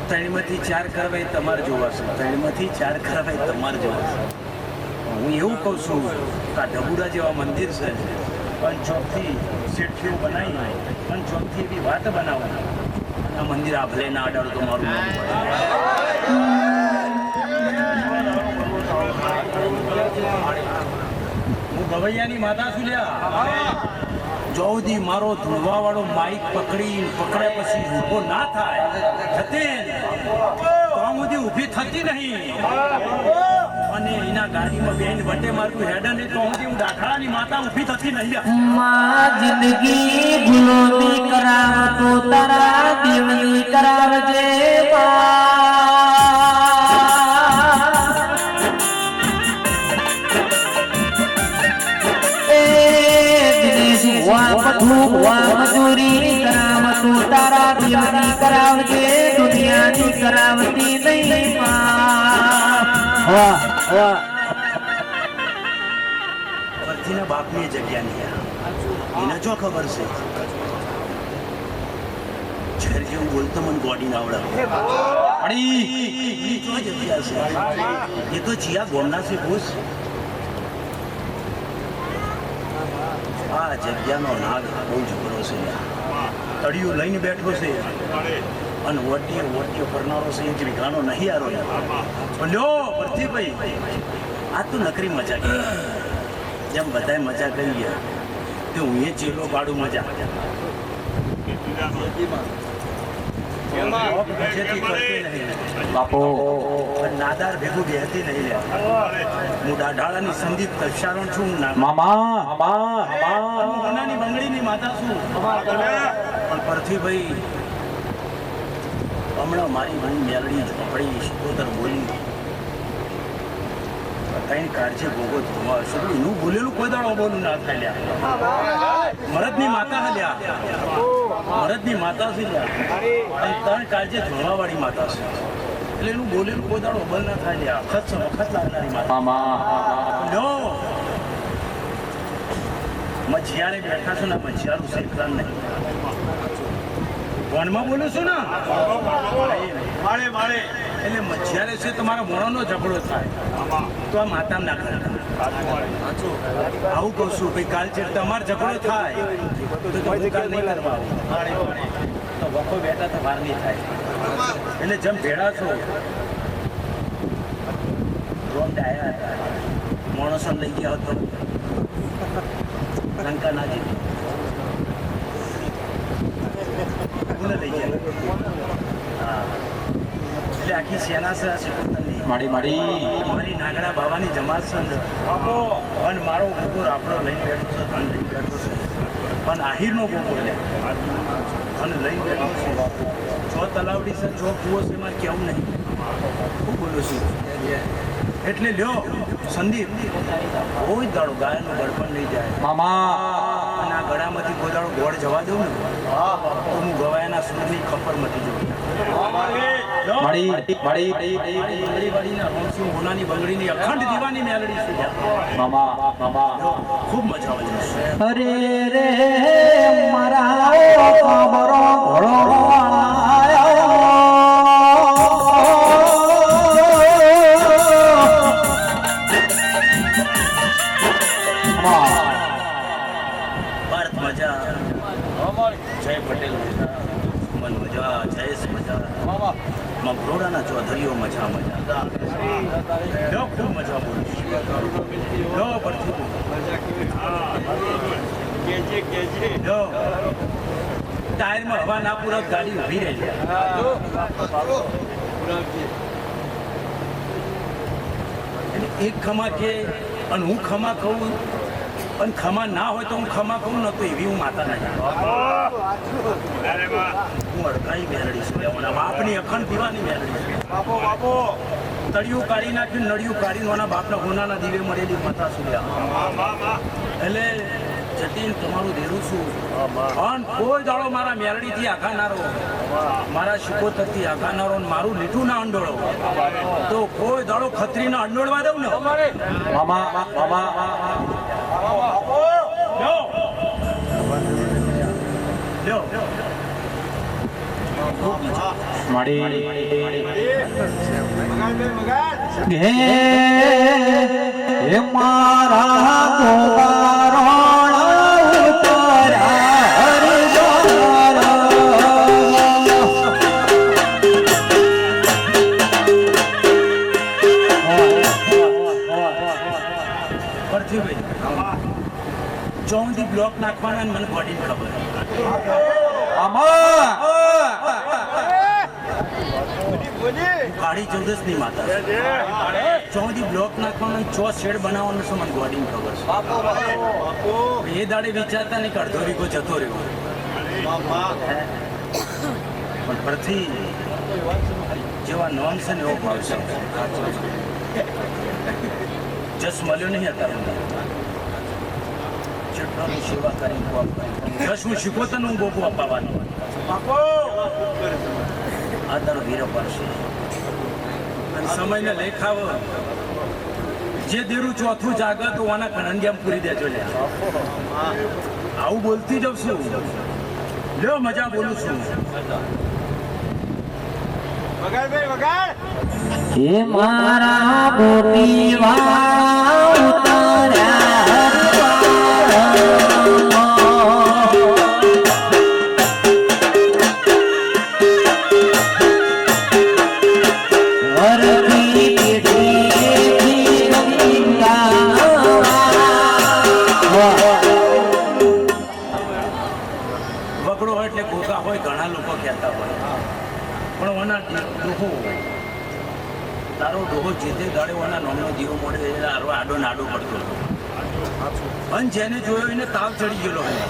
S5: 3 માંથી 4 કરવા એ તમારે જોવાશે 3 માંથી 4 કરવા એ તમારે જોવાશે હું એવું કહું છું કે આ ઢબુડા જેવા મંદિર છે પણ ચોકથી શેઠીઓ બનાવી પણ ચોકથી એવી વાત બનાવો આ મંદિર આભલે ના અડાડો તો મારું નામ હું ગવૈયાની માતા છું લ્યા જોધી મારો ધૂળવા વાળો માઇક પકડ્યા પછી ઊભો ના થાય જતીન તો સુધી ઊભી થતી નહીં અને એના ગાડીમાં બેન વટે મારું હેડ ને તો હું દાખલાની માતા ઊભી થતી નહીં
S1: માં જિંદગી ભૂલોની કરાવ તો તારા દેવની કરાવજે મજૂરી કરાવ તું તારા દેવની કરાવજે દુનિયાની કરાવતી નહીં વાહ વાહ
S5: પરથીના બાપની જગ્યા નહીં એને જો ખબર છે ઝેર જેવું બોલતો મને ગોડી ના આવડે જગ્યા છે એ તો જીયા ગોમના છે બોસ આ જગ્યાનો નાગ બહુ જબરો છે તળિયું લઈને બેઠો છે અને ઓટીઓ કરનારો છે એક વિઘાનો નહીં આરો પણ લ્યો પ્રતિભાઈ આ તો નકરી મજા કરી જેમ બધાએ મજા કરી ગયા તે હું એ ચેલો પાડું મજા બાપો નાદાર ભેગું બેહતી નહીં લે હું દાઢાળાની સંદીપ કક્ષારણ છું મામાની બંગડીની માતા છું પણ પૃથ્વીભાઈ હમણાં મારી બહુ મેલડી ઝોપડી શિકોતર બોલી કઈ કાળજી ભોગો ધોવા શું એનું બોલેલું કોઈ દાડો બોલું ના થાય લ્યા મરદની માતા હલ્યા મરદની માતા છે લ્યા અને ત્રણ કાળજી ધોવા વાળી માતા છે એટલે એનું બોલેલું કોઈ દાડો અબલ ના થાય લ્યા વખત લાગનારી માતા લો મછિયારે બેઠા છો ને મછિયારું શેખરાન નહીં વનમાં બોલું છું ને માળે એટલે મછિયારે છે તમારા મોણાનો ઝઘડો થાય તો આ માતા ના કરે આવું કહું છું ભાઈ કાલ છે તમારો ઝઘડો થાય તો કાલ નહીં કરવા તો વખો બેઠા તો વાર નહીં થાય એટલે જેમ ભેળા છો રોમ ડાયા હતા માણસો લઈ ગયા હતો લંકા ના જીતી લઈ ગયા હા એટલે આખી સેના છે મારી નાગડા બાવાની જમાત છે અને મારો ગોગો આપણો લઈને બેઠો છે ધન લઈને બેઠો છે પણ આહિરનો ગોગો લે અને લઈને બેઠો છે જો તલાવડી છે જો કુવો છે મારે કેવું નહીં હું બોલું છું એટલે લ્યો સંદીપ કોઈ દાડો ગાયનું ગળપણ નહીં જાય અને આ ગળામાંથી કોઈ દાડો ગોળ જવા દઉં ને તો હું ગવાયાના સૂરની ખપર મટી જવું હોનાની બંગડીની અખંડ દીવાની મેલડી છે ખૂબ મજા આવે
S1: અરે રે મારા કમરો ઘોડો
S5: ભારત મજા જય પટેલ મન મજા જયેશ મજા મગરોડાના ચૌધરીઓ મજા ખૂબ મજા બોલું ટાયરમાં હવા ના પૂરક ગાડી ઊભી રહી એટલે એક ખમા કે અને હું ખમા કહું અને ખમા ના હોય તો હું ખમા કહું ન તો એવી હું માતા નહીં હું અડકાઈ મેળડી છું લેવાના બાપની અખંડ પીવાની મેળડી છું તળિયું કાઢી નાખ્યું નળિયું કાઢી નાના બાપના હોનાના દીવે મળેલી માતા છું એટલે જતીન તમારું દેરું છું પણ કોઈ દાડો મારા મેરડીથી આઘાનારો મારા શિકોતરથી આઘાનારો મારું લીઠું ના અંડોળો તો કોઈ દાડો ખત્રીના અંડોળવા દઉં ને લ્યો
S1: હે મારા ગોવારોણ ઉતર્યા હરિદ્વાર
S5: પરથીભાઈ ચોથી બ્લોક નાખવાના મને બોડી ખબર કાળી ચૌદસ ની માતા ચોથી બ્લોક નાખવાનું ચો શેડ બનાવવાનું છે મને બોડી ખબર છે એ દાડે વિચારતા નહીં કે અડધો વીઘો જતો રહ્યો પણ પરથી જેવા નોમ છે ને એવો ભાવ છે જસ મળ્યો નહીં અત્યારે ચેટલાની સેવા કરી જસ હું શીખોતો હું ગોપુ અપાવવાનો આ તારો વીરો પડશે અને સમયને લેખાવ જે દેરું ચોથું જાગે તો આના કણંડિયામ પૂરી દેજો લે આવું બોલતી જાઉં છું લ્યો મજા બોલું છું
S1: હે મારા ગોપીવા ઉતર્યા
S5: વગડો હોય એટલે ગોગા હોય ઘણા લોકો કહેતા હોય પણ ઓના ડોહો તારો ડોહો જે તે દાડે ઓના નોમનો દીવો મળે આડો નાડો પડતો હતો અને જેને જોયો એને તાવ ચડી ગયેલો હોય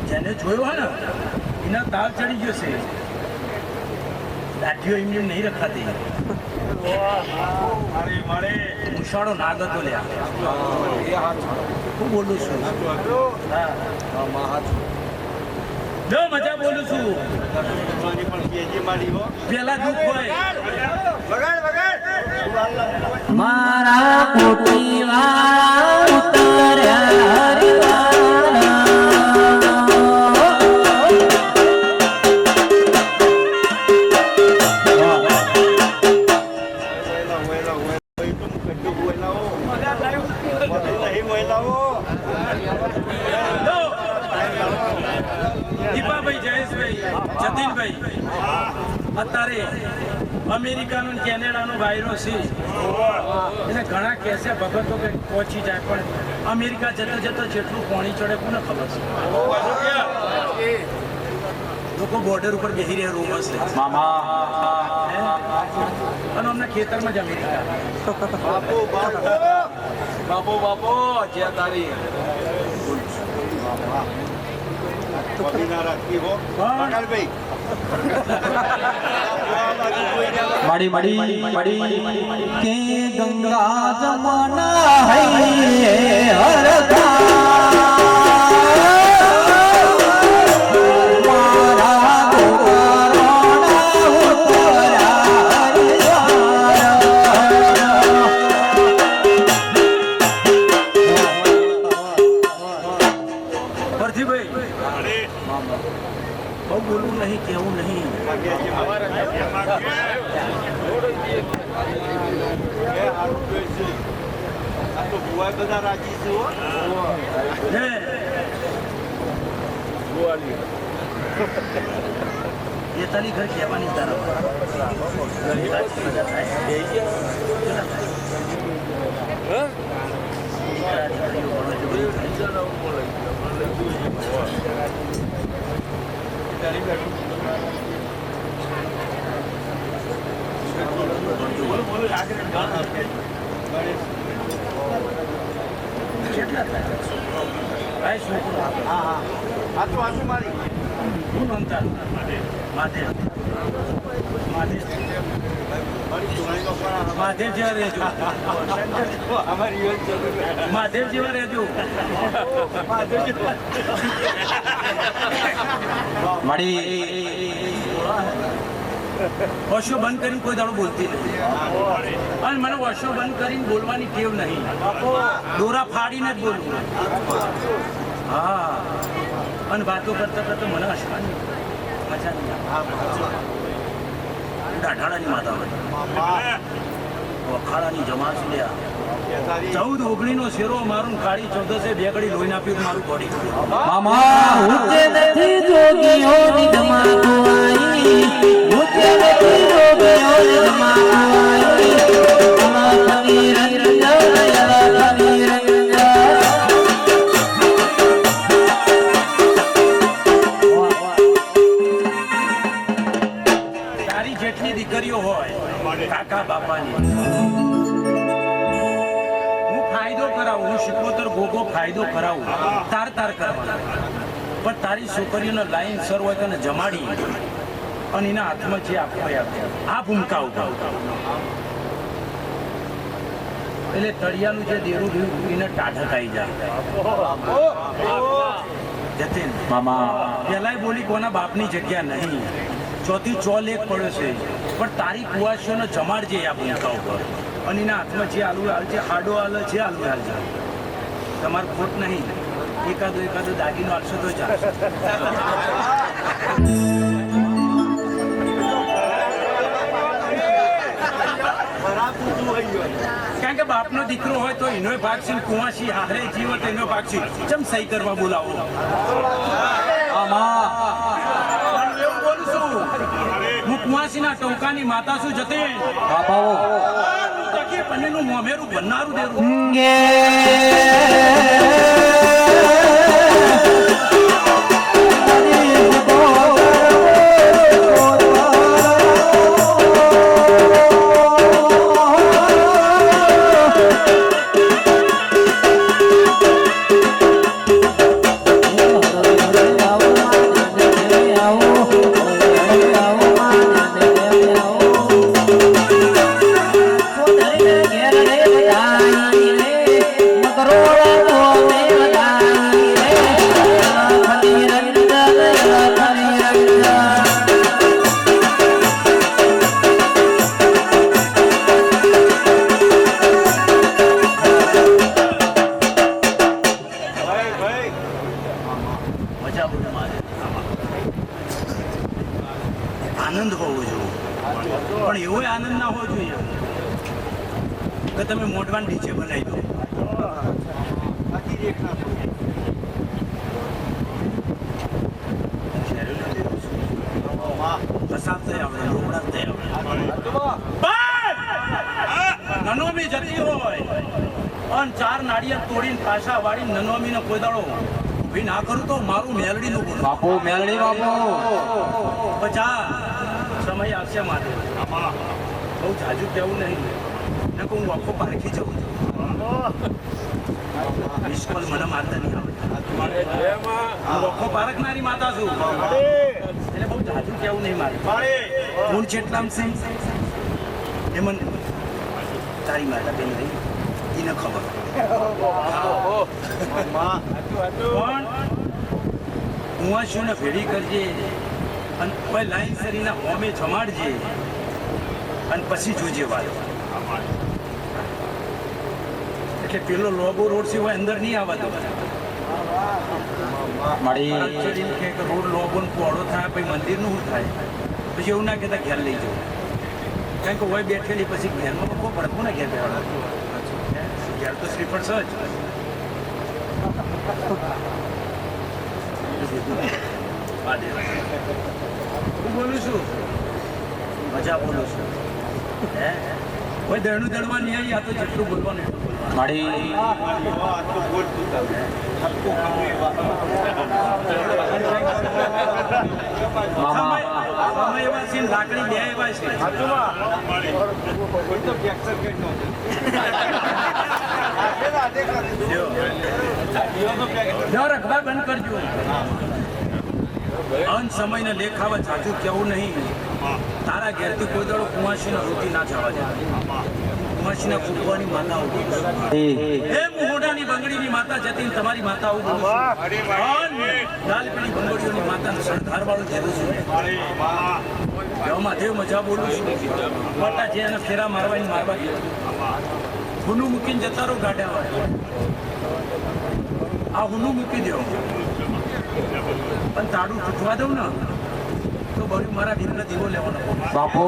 S5: જેને જોયો હોય ને એના તાવ ચડી ગયો છે દાઢીઓ એમને નહીં રખાતી મુશાળો નાગ હતો લ્યા હું બોલું છું જો મજા બોલું છું પેલા દુઃખ હોય
S1: મારા ગોપીવા ઉતર્યા હરિદ્વાર
S5: દીપાભાઈ જયેશભાઈ જતીનભાઈ અત્યારે અમેરિકાનો ને કેનેડાનો વાયરો છે એને ઘણા કહેશે ભગતો કે પહોંચી જાય પણ અમેરિકા જતો જતો જેટલું પાણી ચડે કોને ખબર છે લોકો બોર્ડર ઉપર બેસી રહ્યા રૂમ હશે અને અમને ખેતરમાં જ અમેરિકા
S3: બાપો જે તારી
S1: કે ગંગા જમના હૈ હરતા
S5: બોલવું નહીં કેવું નહીં
S2: બધા રાજી છું
S5: એ તારી ઘર કહેવાની તારા
S3: મહાદેવ જેવા રહેજો, મહાદેવ જેવા રહેજો. વર્ષો બંધ કરીને કોઈ દાડો બોલતી નથી અને મને વર્ષો બંધ કરીને બોલવાની ટેવ નહીં. દોરા ફાડીને જ બોલવું. હા, અને વાતો કરતા કરતા મને હસવાની મજા નહીં આવે. ડાઢાળાની માતા વખાડાની જમાત લ્યા 14-19 નો શેરો મારું કાળી 14 બે ઘડી લોહી નાપ્યું મારું બોડી.
S1: મામા ઉતે નથી જોગીઓની જમાતો આઈ, ઉતે નથી જોગીઓની જમાતો આઈ, અલાખની રંજન અલાખની રંજન.
S3: તારી જેટલી દીકરીઓ હોય કાકા બાપાની, ફાયદો કરાવું, હું શિકોતર ગોગો ફાયદો કરાવું, તાર કરવાનો. પણ તારી છોકરીઓને લાઈન સર હોય તને જમાડી અને એના હાથમાં જે આપવા આ ભૂમિકા ઉભા. એટલે તળિયાનું જે દેરું રહ્યું એને ટાઢક આવી જાય. જતીન મામા પેલાય બોલી કોના બાપની જગ્યા નહીં, ચોથી ચોલ એક પડ્યો છે, પણ તારી કુવાસીઓને જમાડજે આ ભૂમિકા ઉપર અને એના હાથમાં જે આલુ હાલજે, આડો હાલે છે આલુ હાલજે. તમારે ખોટ નહીં, એકાદો દાગીનો હાલશો તો ચાલશે. કારણ કે બાપનો દીકરો હોય તો એનો ભાગ છે, કુવાસી હારે જીવો તો એનો ભાગ છે. ચમ સહી કરવા બોલાવો? એવું બોલું છું, હું કુવાસીના ટોકાની માતા છું. જતે પનીરનું મોમેરું બનનારું દેરું. આનંદ હોવો જોઈએ, પણ એવો આનંદ ના હોવો જોઈએ કે તમે મોઢવાન નીચે બનાવી દો. નનોમી જતી હોય અને 4 નાળિયેર તોડીને પાછા વાળી નનોમીને કોઈ દાડો ઊભી ના કરું તો મારું મેલડીનું ગુણ.
S1: બાપુ મેલડી બાપુ
S3: પચા સમય આવશે મારે. બહુ જાજુ કહેવું નહીં ને હું આખો પારખી જઉં છું. નિષ્ફળ મને મારતા નહીં આવડે. હું આખો પારખનારી માતા છું એટલે બહુ જાજુ કહેવું નહીં મારે. હું જેટલામ સિંહ એ મને તારી માતા બેન રહી એને ખબર. પણ કુવાસીઓને ભેડી કરજે અને કોઈ લાઈન સરીના હોમે જમાડજે અને પછી જોજે વાત. એટલે પેલો લોબો રોડ છે અંદર નહીં આવવા દો. રોડ લોબો પોળો થાય પછી મંદિરનું શું થાય? પછી એવું ના કહેતા ઘેર લઈ જવું. કારણ કે હોય બેઠેલી પછી ઘેરમાં બહુ પડતું ને ઘેર બેઠા ઘેર તો શ્રીફળ સજ. હું બોલું છું મજા બોલું છું. હે કોઈ દળનું દળવા નહીં આવી. આ તો જેટલું બોલવાનું એટલું બોલવાનું.
S1: મામા
S3: એવા છે લાકડી બે એવા છે કોઈ તો ફ્રેક્ચર કરી નો રખવા બંધ કરજો અંત સમયને લેખાવા જાજુ કેવું નહીં તારા ઘેરથી કોઈ દાડો કુંવાસીને રોટી ના જવા જાય કુંવાસીના કુંવાની માતા ઉભી એ મોઢાની બંગડીની માતા જતી તમારી માતા ઉભી લાલ પીળી બંગડીઓની માતાનું શણગાર વાળું જેવું છે મહાદેવ મજા બોલું છું મોટા જે એને ફેરા મારવાની મારવા હુનું મૂકીને જતા રહો ગાડા આ હુનું મૂકી દો પણ તાડું તૂટવા દઉં ને તો બરું મારા દીકરા દીવો લેવાનો
S1: બાપુ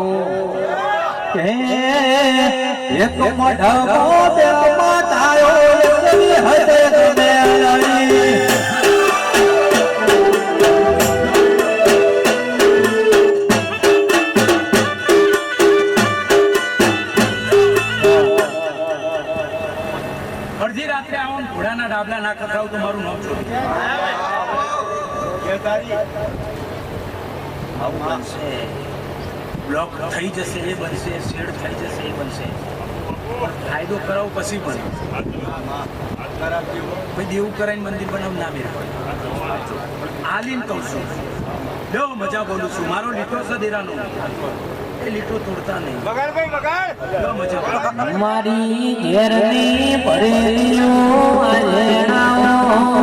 S1: એક મઢમો બે માતાયો એકની હદે ગમે લઈ
S3: અડધી રાત્રે આવો ને ઘોડાના ડાબલા ના ખખડાવ તો મારું નામ છો આવું બનશે બ્લોક થઈ જશે એ બનશે શેડ થઈ જશે એ બનશે ફાયદો કરાવો પછી બને ભાઈ દેવું કરાવીને મંદિર બનાવ ના મેળ આલીને કહું છું લો મજા બોલું છું મારો લીટો છે દેરાનો એ લીટો તોડતા નહીં લો મજા
S1: મારી ઘેરની ભરેલીઓ આજણાઓ